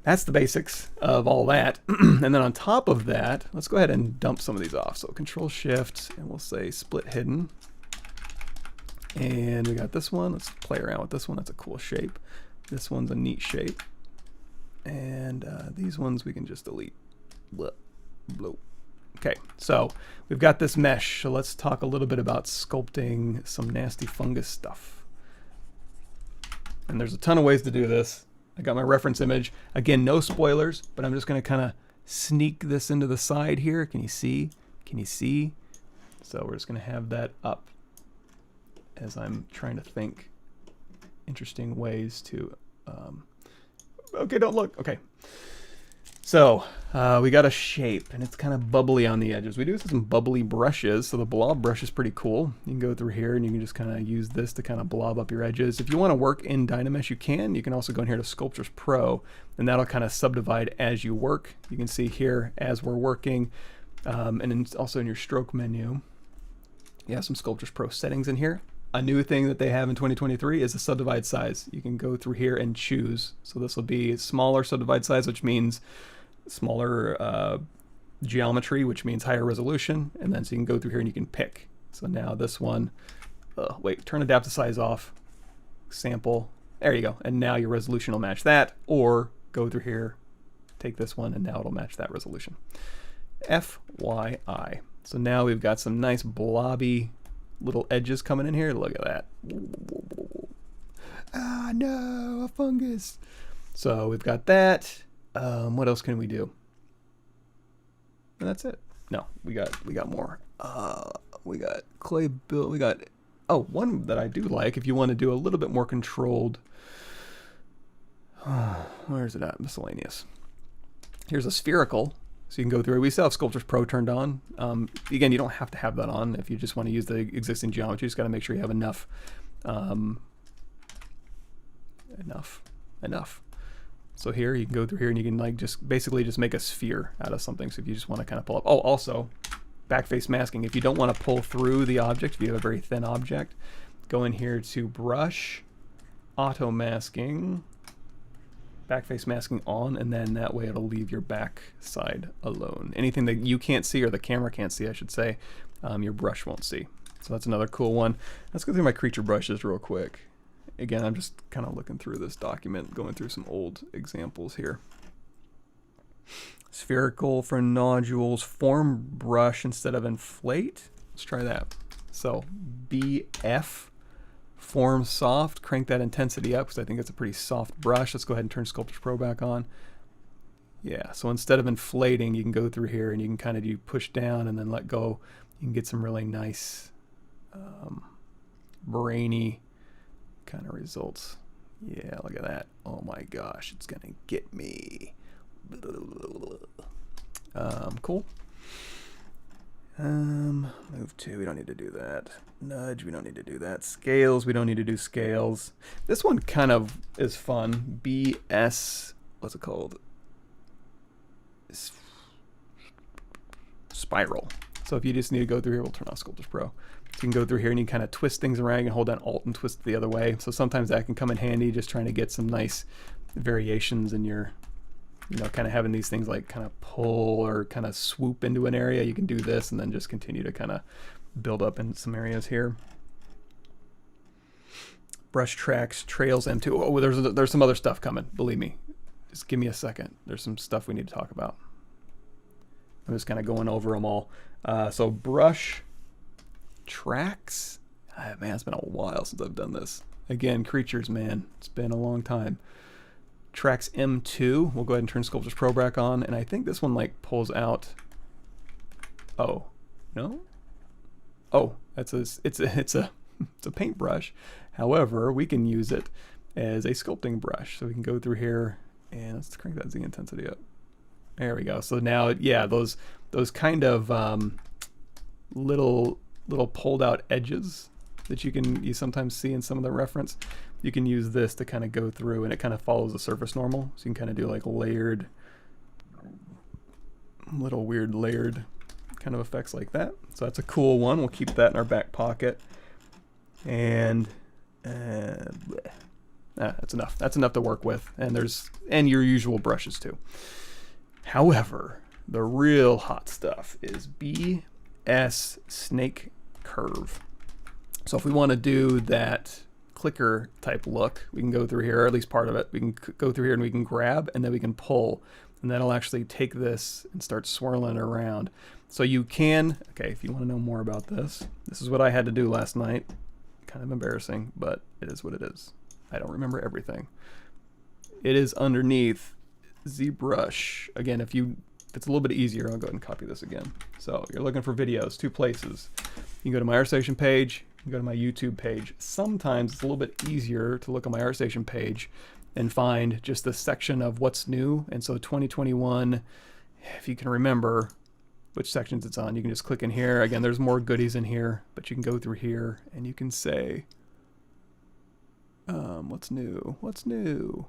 That's the basics of all that. And then on top of that, let's go ahead and dump some of these off. So Control Shift and we'll say split hidden. And we got this one. Let's play around with this one. That's a cool shape. This one's a neat shape. And these ones we can just delete. Blah, blah. Okay, so we've got this mesh. So let's talk a little bit about sculpting some nasty fungus stuff. And there's a ton of ways to do this. I got my reference image. Again, no spoilers, but I'm just going to kind of sneak this into the side here. Can you see? Can you see? So we're just going to have that up as I'm trying to think interesting ways to, okay, don't look. Okay. So we got a shape and it's kind of bubbly on the edges. We do some bubbly brushes. So the blob brush is pretty cool. You can go through here and you can just kind of use this to kind of blob up your edges. If you want to work in Dynamesh, you can. You can also go in here to Sculptures Pro and that'll kind of subdivide as you work. You can see here as we're working and then also in your stroke menu, you have some Sculptures Pro settings in here. A new thing that they have in 2023 is the subdivide size. You can go through here and choose. So this will be smaller subdivide size, which means smaller geometry, which means higher resolution. And then so you can go through here and you can pick. So now this one, wait, turn adaptive size off, sample. There you go. And now your resolution will match that. Or go through here, take this one, and now it'll match that resolution. FYI. So now we've got some nice blobby little edges coming in here. Look at that. Ah, no, a fungus. So we've got that. What else can we do? And that's it. No, we got more. We got clay build. We got, oh, one that I do like if you want to do a little bit more controlled. Where is it at? Miscellaneous. Here's a spherical. So you can go through it. We still have Sculptures Pro turned on. Again, you don't have to have that on if you just want to use the existing geometry. You just got to make sure you have enough. Enough. So here you can go through here and you can like just basically just make a sphere out of something. So if you just want to kind of pull up. Oh, also backface masking. If you don't want to pull through the object, if you have a very thin object, go in here to Brush, Auto Masking, backface masking on, and then that way it'll leave your back side alone. Anything that you can't see, or the camera can't see, I should say, your brush won't see. So that's another cool one. Let's go through my creature brushes real quick. Again, I'm just kind of looking through this document, going through some old examples here. Spherical for nodules, form brush instead of inflate. Let's try that. So BF, form soft, crank that intensity up because I think it's a pretty soft brush. Let's go ahead and turn Sculptris Pro back on. Yeah, so instead of inflating, you can go through here and you can kind of do push down and then let go. You can get some really nice brainy kind of results. Yeah, look at that. Oh my gosh, it's gonna get me. Cool. Move to, we don't need to do that. Nudge, we don't need to do that. Scales, we don't need to do scales. This one kind of is fun. BS, what's it called? Spiral. So if you just need to go through here, we'll turn off Sculptris Pro. So you can go through here and you kind of twist things around and hold down Alt and twist the other way. So sometimes that can come in handy, just trying to get some nice variations in your, you know, kind of having these things like kind of pull or kind of swoop into an area. You can do this and then just continue to kind of build up in some areas here. Brush tracks, trails, M2. Oh, there's some other stuff coming, believe me. Just give me a second. There's some stuff we need to talk about. I'm just kind of going over them all. So brush tracks. Man, it's been a while since I've done this. Again, creatures, man. It's been a long time. Tracks M2. We'll go ahead and turn Sculptris Pro back on. And I think this one like pulls out. Oh, no? Oh, it's a paintbrush. However, we can use it as a sculpting brush. So we can go through here and let's crank that Z intensity up. There we go. So now, yeah, those kind of little pulled out edges that you sometimes see in some of the reference, you can use this to kind of go through, and it kind of follows the surface normal. So you can kind of do like layered, little weird layered kind of effects like that. So that's a cool one. We'll keep that in our back pocket. And that's enough. That's enough to work with. And your usual brushes too. However, the real hot stuff is BS Snake Curve. So if we want to do that clicker type look, we can go through here, or at least part of it. We can go through here and we can grab, and then we can pull, and that'll actually take this and start swirling around. So you can, okay, if you want to know more about this, this is what I had to do last night. Kind of embarrassing, but it is what it is. I don't remember everything. It is underneath ZBrush. Again, if it's a little bit easier, I'll go ahead and copy this again. So you're looking for videos, two places. You can go to my ArtStation page, you can go to my YouTube page. Sometimes it's a little bit easier to look at my ArtStation page and find just the section of what's new. And so 2021, if you can remember which sections it's on, you can just click in here. Again, there's more goodies in here, but you can go through here and you can say, what's new? What's new?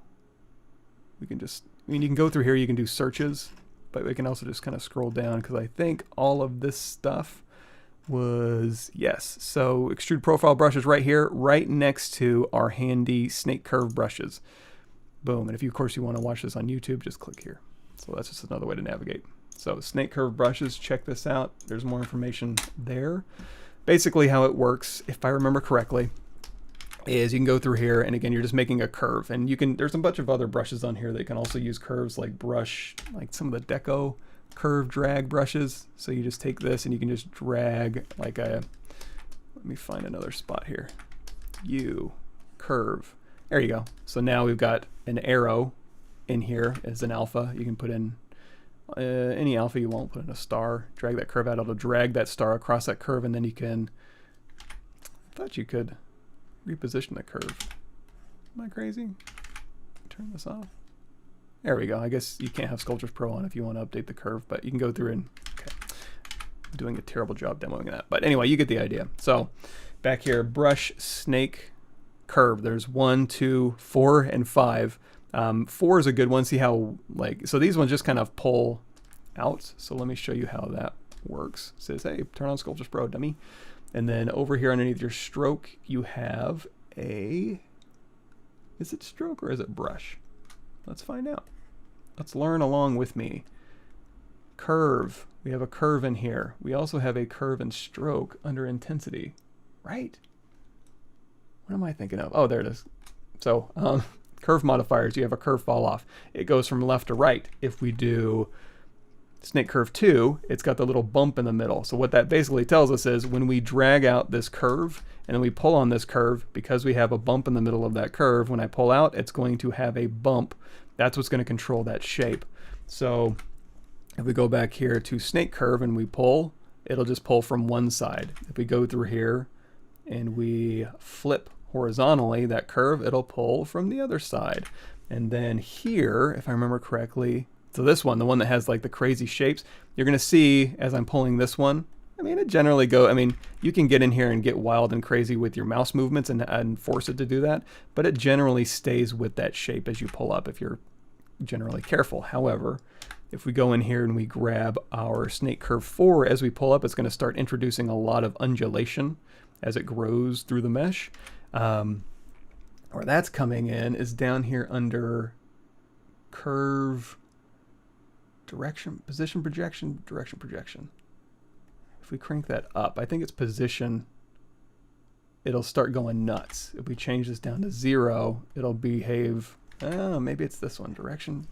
We can just, I mean, you can go through here, you can do searches, but we can also just kind of scroll down because I think all of this stuff was, yes. So extrude profile brushes right here, right next to our handy snake curve brushes. Boom. And if you, of course, you want to watch this on YouTube, just click here. So that's just another way to navigate. So snake curve brushes, check this out. There's more information there. Basically how it works, if I remember correctly, is you can go through here, and again, you're just making a curve, and you can, there's a bunch of other brushes on here that can also use curves, like brush, like some of the deco curve drag brushes. So you just take this and you can just drag like a, let me find another spot here. Curve. There you go. So now we've got an arrow in here as an alpha. You can put in any alpha you want, put in a star, drag that curve out, it'll drag that star across that curve, and then you can, I thought you could reposition the curve. Am I crazy? Turn this off. There we go. I guess you can't have Sculptris Pro on if you want to update the curve, but you can go through and, okay. I'm doing a terrible job demoing that. But anyway, you get the idea. So back here, brush, snake, curve. There's 1, 2, 4, and 5. 4 is a good one. See how, like, so these ones just kind of pull out. So let me show you how that works. It says, hey, turn on Sculptris Pro, dummy. And then over here underneath your stroke, you have a, is it stroke or is it brush? Let's find out. Let's learn along with me. Curve. We have a curve in here. We also have a curve and stroke under intensity, right? What am I thinking of? Oh, there it is. So curve modifiers, you have a curve fall off. It goes from left to right. If we do Snake Curve 2, it's got the little bump in the middle. So what that basically tells us is when we drag out this curve and then we pull on this curve, because we have a bump in the middle of that curve, when I pull out, it's going to have a bump. That's what's going to control that shape. So if we go back here to Snake Curve and we pull, it'll just pull from one side. If we go through here and we flip horizontally that curve, it'll pull from the other side. And then here, if I remember correctly, so this one, the one that has like the crazy shapes, you're going to see as I'm pulling this one, I mean, it generally you can get in here and get wild and crazy with your mouse movements and force it to do that, but it generally stays with that shape as you pull up if you're generally careful. However, if we go in here and we grab our Snake Curve 4, as we pull up, it's going to start introducing a lot of undulation as it grows through the mesh. Where that's coming in is down here under Curve, Direction, Position Projection, Direction Projection. If we crank that up, I think it's Position, it'll start going nuts. If we change this down to 0, it'll behave, maybe it's this one, Direction.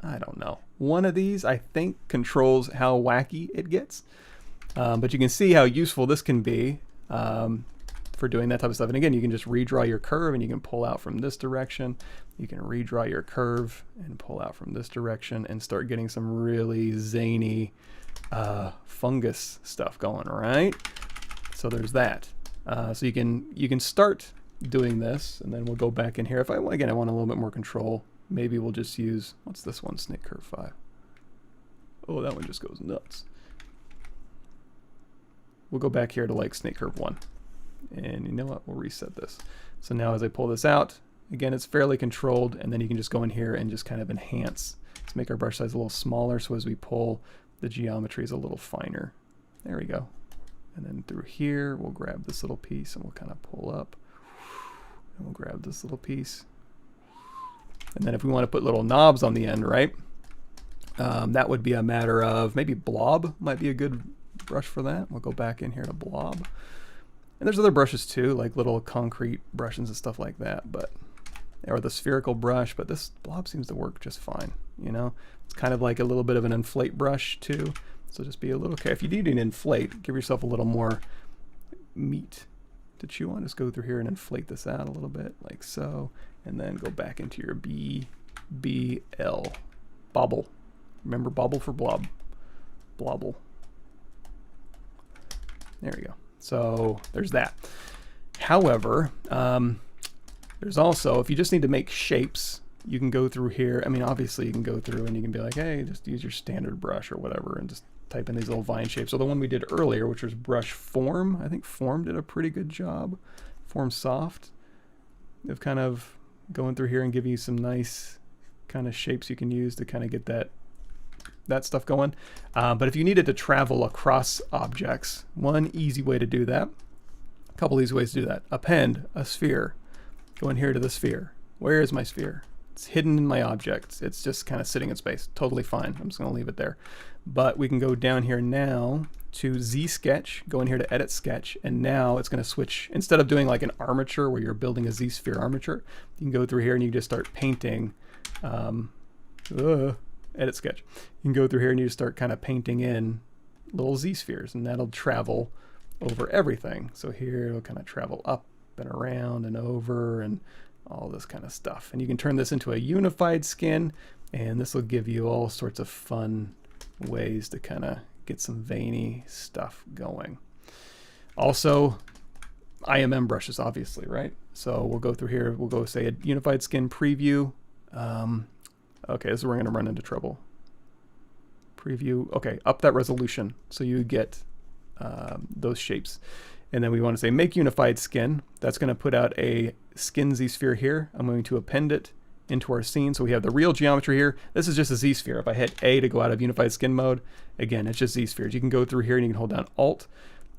I don't know. One of these, I think, controls how wacky it gets. But you can see how useful this can be for doing that type of stuff. And again, you can just redraw your curve and you can pull out from this direction. You can redraw your curve and pull out from this direction and start getting some really zany fungus stuff going, right? So there's that. So you can start doing this, and then we'll go back in here. If I want a little bit more control, maybe we'll just use, what's this one, Snake Curve 5. Oh, that one just goes nuts. We'll go back here to like Snake Curve 1. And you know what? We'll reset this. So now as I pull this out, again, it's fairly controlled, and then you can just go in here and just kind of enhance. Let's make our brush size a little smaller, so as we pull, the geometry is a little finer. There we go. And then through here, we'll grab this little piece and we'll kind of pull up. And we'll grab this little piece. And then if we want to put little knobs on the end, right? That would be a matter of, maybe Blob might be a good brush for that. We'll go back in here to Blob. And there's other brushes too, like little concrete brushes and stuff like that, but or the spherical brush, but this Blob seems to work just fine, you know? It's kind of like a little bit of an inflate brush too. So just be a little careful. If you need an inflate, give yourself a little more meat to chew on. Just go through here and inflate this out a little bit, like so, and then go back into your BL. Bobble. Remember Bobble for Blob. Blobble. There we go. So there's that. However, there's also, if you just need to make shapes, you can go through here. I mean, obviously you can go through and you can be like, hey, just use your standard brush or whatever and just type in these little vine shapes. So the one we did earlier, which was brush Form, I think Form did a pretty good job. Form Soft of kind of going through here and giving you some nice kind of shapes you can use to kind of get that stuff going. But if you needed to travel across objects, one easy way to do that, a couple easy ways to do that. Append a sphere. Go in here to the sphere. Where is my sphere? It's hidden in my objects. It's just kind of sitting in space. Totally fine. I'm just going to leave it there. But we can go down here now to Z-Sketch, go in here to Edit Sketch, and now it's going to switch. Instead of doing like an armature where you're building a Z-sphere armature, you can go through here and you just start painting. Edit Sketch. You can go through here and you just start kind of painting in little Z-spheres, and that'll travel over everything. So here it'll kind of travel up and around and over and all this kind of stuff. And you can turn this into a unified skin, and this will give you all sorts of fun ways to kind of get some veiny stuff going. Also, IMM brushes, obviously, right? So we'll go through here. We'll go say a unified skin preview. Okay, this is where we're going to run into trouble. Preview. Okay, up that resolution so you get those shapes. And then we want to say make unified skin. That's going to put out a skin Z-sphere here. I'm going to append it into our scene. So we have the real geometry here. This is just a Z-sphere. If I hit A to go out of unified skin mode, again, it's just Z-spheres. You can go through here and you can hold down Alt.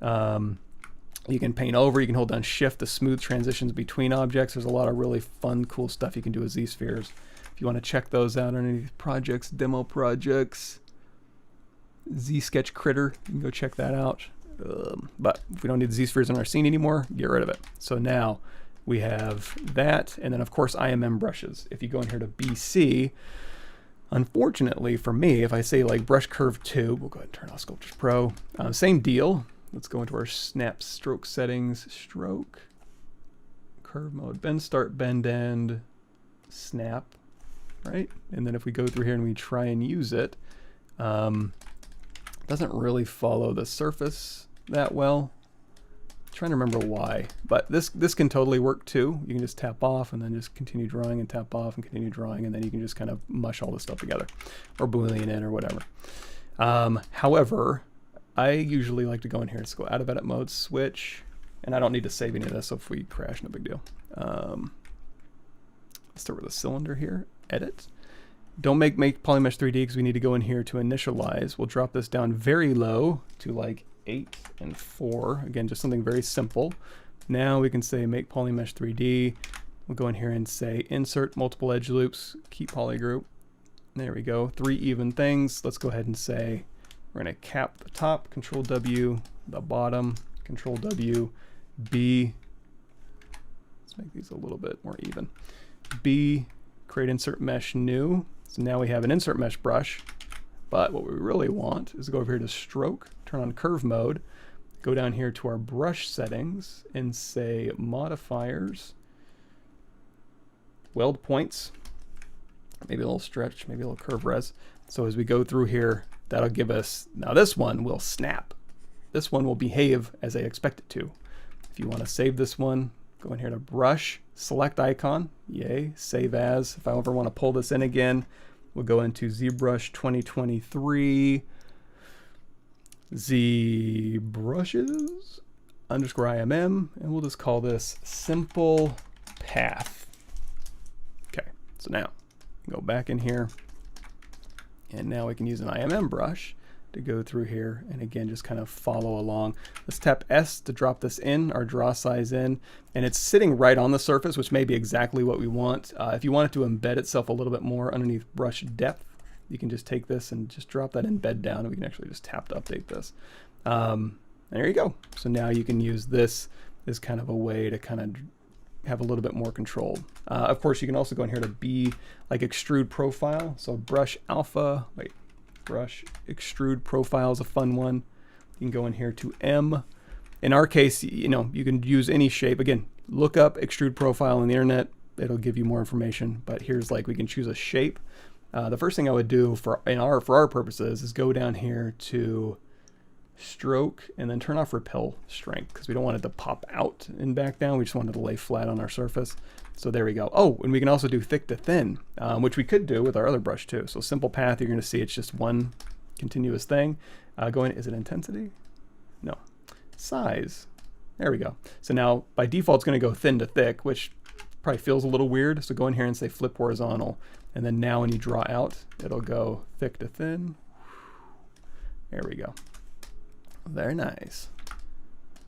You can paint over. You can hold down Shift to smooth transitions between objects. There's a lot of really fun, cool stuff you can do with Z-spheres. If you want to check those out on any projects, demo projects, Z-Sketch Critter, you can go check that out. But if we don't need Z-spheres in our scene anymore, get rid of it. So now we have that, and then of course IMM brushes. If you go in here to BC, Unfortunately for me, if I say like brush curve 2, we'll go ahead and turn off Sculptris Pro. Same deal. Let's go into our snap stroke settings, stroke, curve mode, bend start, bend end, snap, right? And then if we go through here and we try and use it, doesn't really follow the surface that well. Trying to remember why, but this can totally work too. You can just tap off and then just continue drawing and tap off and continue drawing, and then you can just kind of mush all this stuff together or Boolean in or whatever. However, I usually like to go in here. Let's go out of edit mode, switch, and I don't need to save any of this, so if we crash, no big deal. Let's start with a cylinder here, edit. Don't make Polymesh 3D because we need to go in here to initialize. We'll drop this down very low to like 8 and 4. Again, just something very simple. Now we can say make Polymesh 3D. We'll go in here and say insert multiple edge loops, keep polygroup. There we go, 3 even things. Let's go ahead and say we're going to cap the top, Control W, the bottom, Control W, B. Let's make these a little bit more even. B, create insert mesh new. So now we have an insert mesh brush, but what we really want is to go over here to stroke, turn on curve mode, go down here to our brush settings and say modifiers, weld points, maybe a little stretch, maybe a little curve res. So as we go through here, that'll give us, now this one will snap. This one will behave as I expect it to. If you want to save this one, go in here to brush, select icon, yay, save as. If I ever want to pull this in again, we'll go into ZBrush 2023, ZBrushes _IMM, and we'll just call this simple path. Okay, so now go back in here, and now we can use an IMM brush to go through here and again just kind of follow along. Let's tap S to drop this in, our draw size in, and it's sitting right on the surface, which may be exactly what we want. If you want it to embed itself a little bit more underneath brush depth, you can just take this and just drop that embed down, and we can actually just tap to update this. There you go. So now you can use this as kind of a way to kind of have a little bit more control. Of course, you can also go in here to B, like extrude profile. So brush alpha, wait, brush extrude profile is a fun one. You can go in here to M. In our case, you know, you can use any shape. Again, look up extrude profile on the internet. It'll give you more information, but here's like, we can choose a shape. The first thing I would do for our purposes is go down here to stroke and then turn off repel strength, because we don't want it to pop out and back down. We just want it to lay flat on our surface. So there we go. Oh, and we can also do thick to thin, which we could do with our other brush too. So simple path, you're going to see it's just one continuous thing. Going, is it intensity? No. Size. There we go. So now by default it's going to go thin to thick, which probably feels a little weird. So go in here and say flip horizontal, and then now when you draw out, it'll go thick to thin. There we go. Very nice.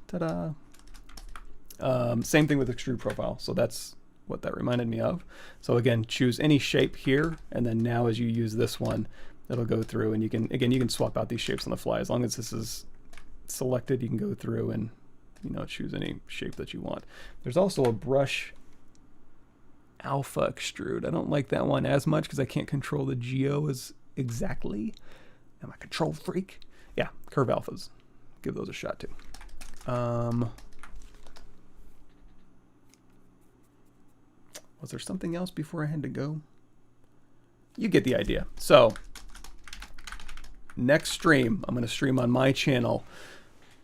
Ta-da. Same thing with extrude profile. So that's what that reminded me of. So again, choose any shape here, and then now as you use this one, it'll go through, and you can, again, you can swap out these shapes on the fly. As long as this is selected, you can go through and, you know, choose any shape that you want. There's also a brush alpha extrude. I don't like that one as much because I can't control the geo as exactly. I'm a control freak. Yeah, curve alphas. Give those a shot too. Was there something else before I had to go? You get the idea. So next stream, I'm going to stream on my channel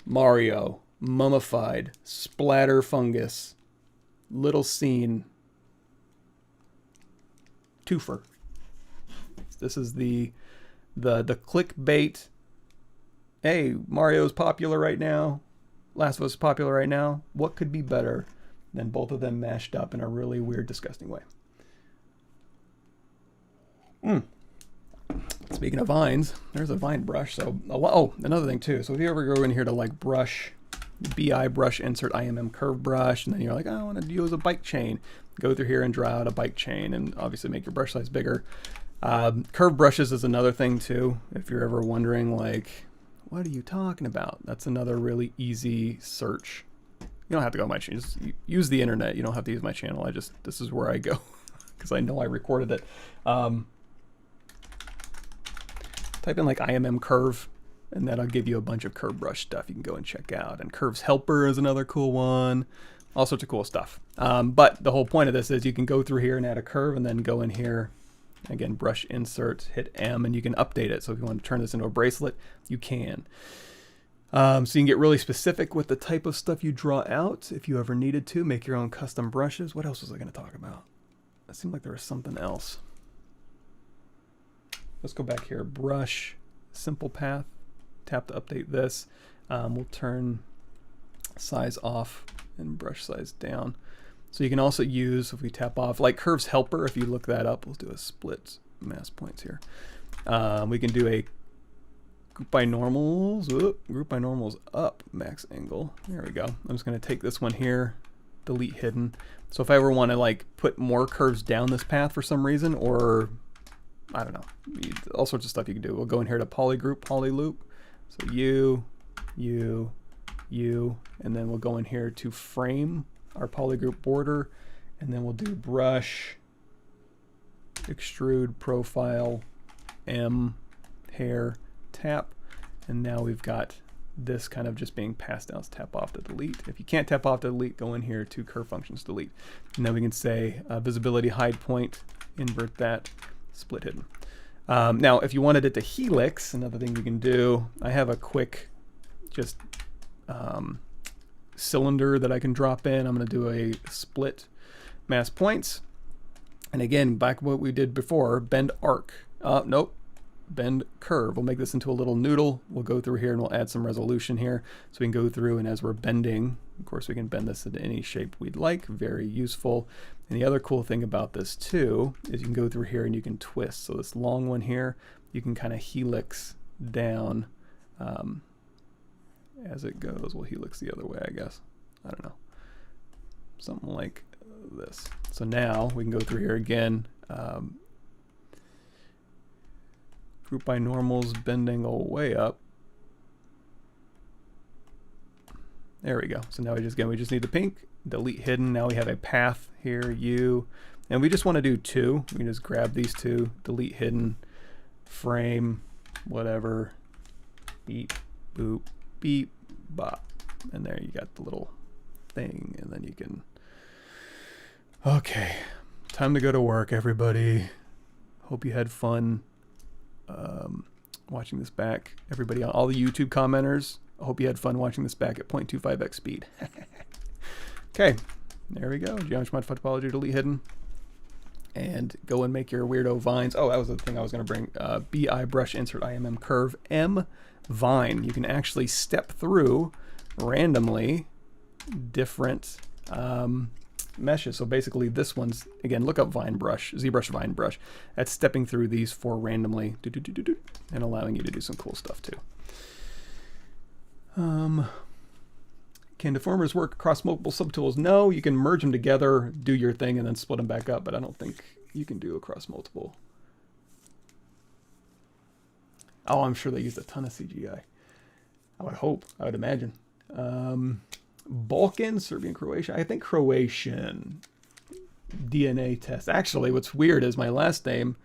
Mario, Mummified, Splatter Fungus, Little Scene, Twofer. This is the clickbait. Hey, Mario's popular right now. Last of Us is popular right now. What could be better than both of them mashed up in a really weird, disgusting way? Speaking of vines, there's a vine brush. So, oh, another thing too. So if you ever go in here to like brush, BI brush, insert IMM curve brush, and then you're like, oh, I want to use a bike chain. Go through here and draw out a bike chain, and obviously make your brush size bigger. Curve brushes is another thing too. If you're ever wondering, like, what are you talking about? That's another really easy search. You don't have to go to my channel. Just use the internet. You don't have to use my channel. This is where I go because I know I recorded it. Type in like IMM curve, and that'll give you a bunch of curve brush stuff you can go and check out. And curves helper is another cool one. All sorts of cool stuff. But the whole point of this is you can go through here and add a curve, and then go in here, again, brush insert, hit M, and you can update it. So if you want to turn this into a bracelet, you can. So you can get really specific with the type of stuff you draw out if you ever needed to. Make your own custom brushes. What else was I going to talk about? It seemed like there was something else. Let's go back here. Brush, simple path. Tap to update this. We'll turn size off and brush size down. So you can also use, if we tap off, like curves helper, if you look that up, we'll do a split mass points here. We can do a group by normals, group by normals up max angle. There we go. I'm just going to take this one here, delete hidden. So if I ever want to like put more curves down this path for some reason, or I don't know, all sorts of stuff you can do. We'll go in here to polygroup, polyloop. So you, and then we'll go in here to frame our polygroup border, and then we'll do brush, extrude, profile, M, hair, tap, and now we've got this kind of just being passed down. So tap off to delete. If you can't tap off to delete, go in here to curve functions, delete. And then we can say visibility hide point, invert that, split hidden. Now, if you wanted it to helix, another thing you can do, I have a quick just cylinder that I can drop in. I'm going to do a split mass points. And again, back what we did before, bend arc. Nope. Bend curve. We'll make this into a little noodle. We'll go through here and we'll add some resolution here. So we can go through, and as we're bending, of course, we can bend this into any shape we'd like. Very useful. And the other cool thing about this too is you can go through here and you can twist. So this long one here, you can kind of helix down as it goes. We'll helix the other way, I guess. I don't know. Something like this. So now we can go through here again. Group by normals, bend angle way up. There we go. So now we just need the pink, delete hidden. Now we have a path here, U, and we just want to do two. We can just grab these two, delete hidden, frame, whatever, beep, boop, beep, bop. And there you got the little thing, and then you can, okay, time to go to work, everybody. Hope you had fun watching this back. Everybody, all the YouTube commenters, I hope you had fun watching this back at 0.25x speed. Okay, there we go. Geometry mod topology, delete hidden. And go and make your weirdo vines. Oh, that was the thing I was going to bring. BI brush insert IMM curve M vine. You can actually step through randomly different meshes. So basically this one's, again, look up vine brush, ZBrush vine brush. That's stepping through these four randomly and allowing you to do some cool stuff too. Can deformers work across multiple subtools? No, you can merge them together, do your thing, and then split them back up, but I don't think you can do across multiple. Oh, I'm sure they used a ton of CGI. I would hope, I would imagine. Balkan, Serbian, Croatian. I think Croatian. DNA test. Actually, what's weird is my last name,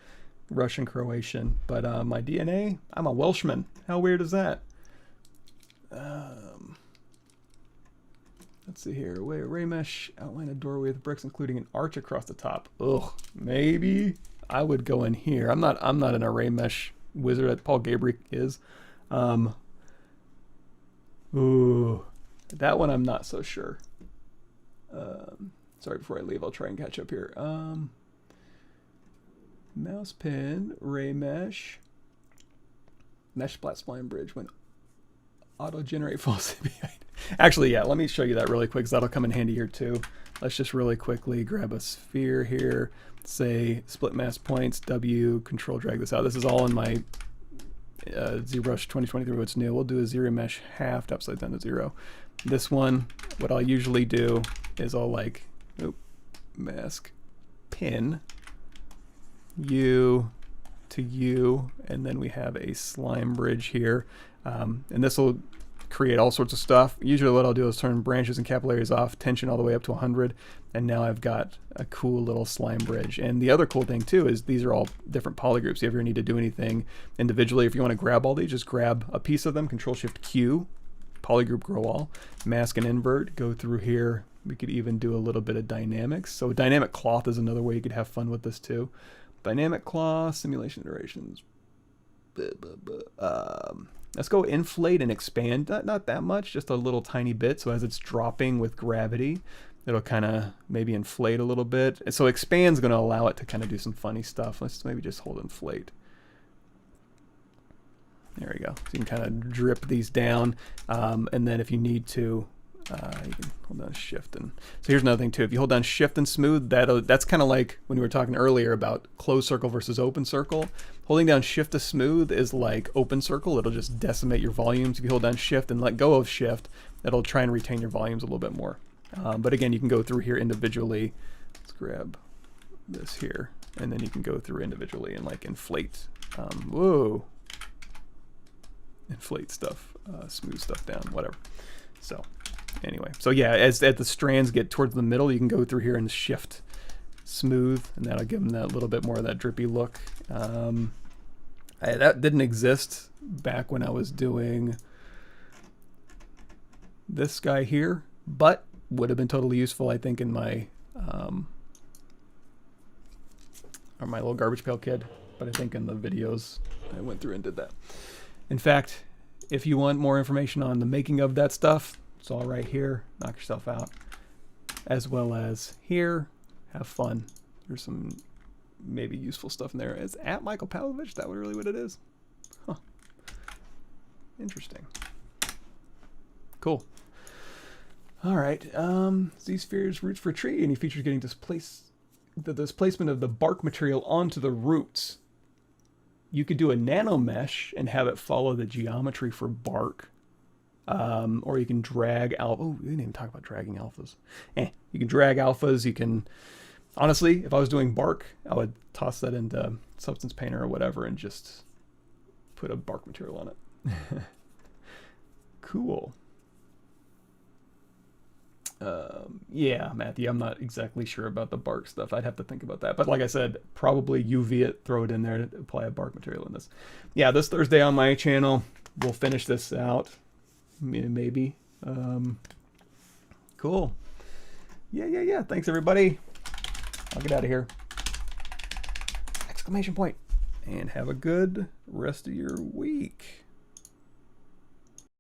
Russian, Croatian, but my DNA, I'm a Welshman. How weird is that? Let's see here. Ray mesh, outline a doorway with bricks, including an arch across the top. Ugh, maybe I would go in here. I'm not an array mesh wizard that Paul Gabriel is. Ooh, that one I'm not so sure. Sorry, before I leave, I'll try and catch up here. Mouse pin, ray mesh, mesh splat spline bridge when auto generate false CPI. Actually, yeah, let me show you that really quick because that'll come in handy here too. Let's just really quickly grab a sphere here, say split mass points, W, control drag this out. This is all in my ZBrush 2023, what's new. We'll do a zero mesh halved upside down to 0. This one, what I'll usually do is I'll like, mask pin, U to U, and then we have a slime bridge here. And this will create all sorts of stuff. Usually what I'll do is turn branches and capillaries off, tension all the way up to 100, and now I've got a cool little slime bridge. And the other cool thing too is these are all different polygroups. If you ever need to do anything individually, if you want to grab all these, just grab a piece of them, Control-Shift-Q, polygroup grow all, mask and invert, go through here. We could even do a little bit of dynamics. So dynamic cloth is another way you could have fun with this too. Dynamic cloth, simulation iterations. Let's go inflate and expand. Not that much, just a little tiny bit. So as it's dropping with gravity, it'll kind of maybe inflate a little bit. And so expand's going to allow it to kind of do some funny stuff. Let's maybe just hold inflate. There we go. So you can kind of drip these down, and then if you need to, you can hold down shift. And so here's another thing too. If you hold down shift and smooth, that's kind of like when we were talking earlier about closed circle versus open circle. Holding down shift to smooth is like open circle. It'll just decimate your volumes. If you hold down shift and let go of shift, it'll try and retain your volumes a little bit more. But again, you can go through here individually. Let's grab this here, and then you can go through individually and like inflate. Whoa. Inflate stuff, smooth stuff down, whatever. So anyway, so yeah, as the strands get towards the middle, you can go through here and shift smooth, and that'll give them that little bit more of that drippy look. That didn't exist back when I was doing this guy here, but would have been totally useful, I think, in my or my little garbage pail kid. But I think in the videos I went through and did that. In fact, if you want more information on the making of that stuff, it's all right here. Knock yourself out. As well as here. Have fun. There's some maybe useful stuff in there. It's at Michael Pavlovich. Is that really what it is? Huh. Interesting. Cool. All right. Z-spheres, roots for a tree. Any features getting displaced? The displacement of the bark material onto the roots. You could do a nano mesh and have it follow the geometry for bark. Or you can drag alpha. Oh, we didn't even talk about dragging alphas. You can drag alphas. You can, honestly, if I was doing bark, I would toss that into Substance Painter or whatever and just put a bark material on it. Cool. Yeah, Matthew, I'm not exactly sure about the bark stuff. I'd have to think about that. But like I said, probably UV it, throw it in there, to apply a bark material in this. Yeah, this Thursday on my channel, we'll finish this out. Maybe. Cool. Yeah. Thanks, everybody. I'll get out of here. Exclamation point. And have a good rest of your week.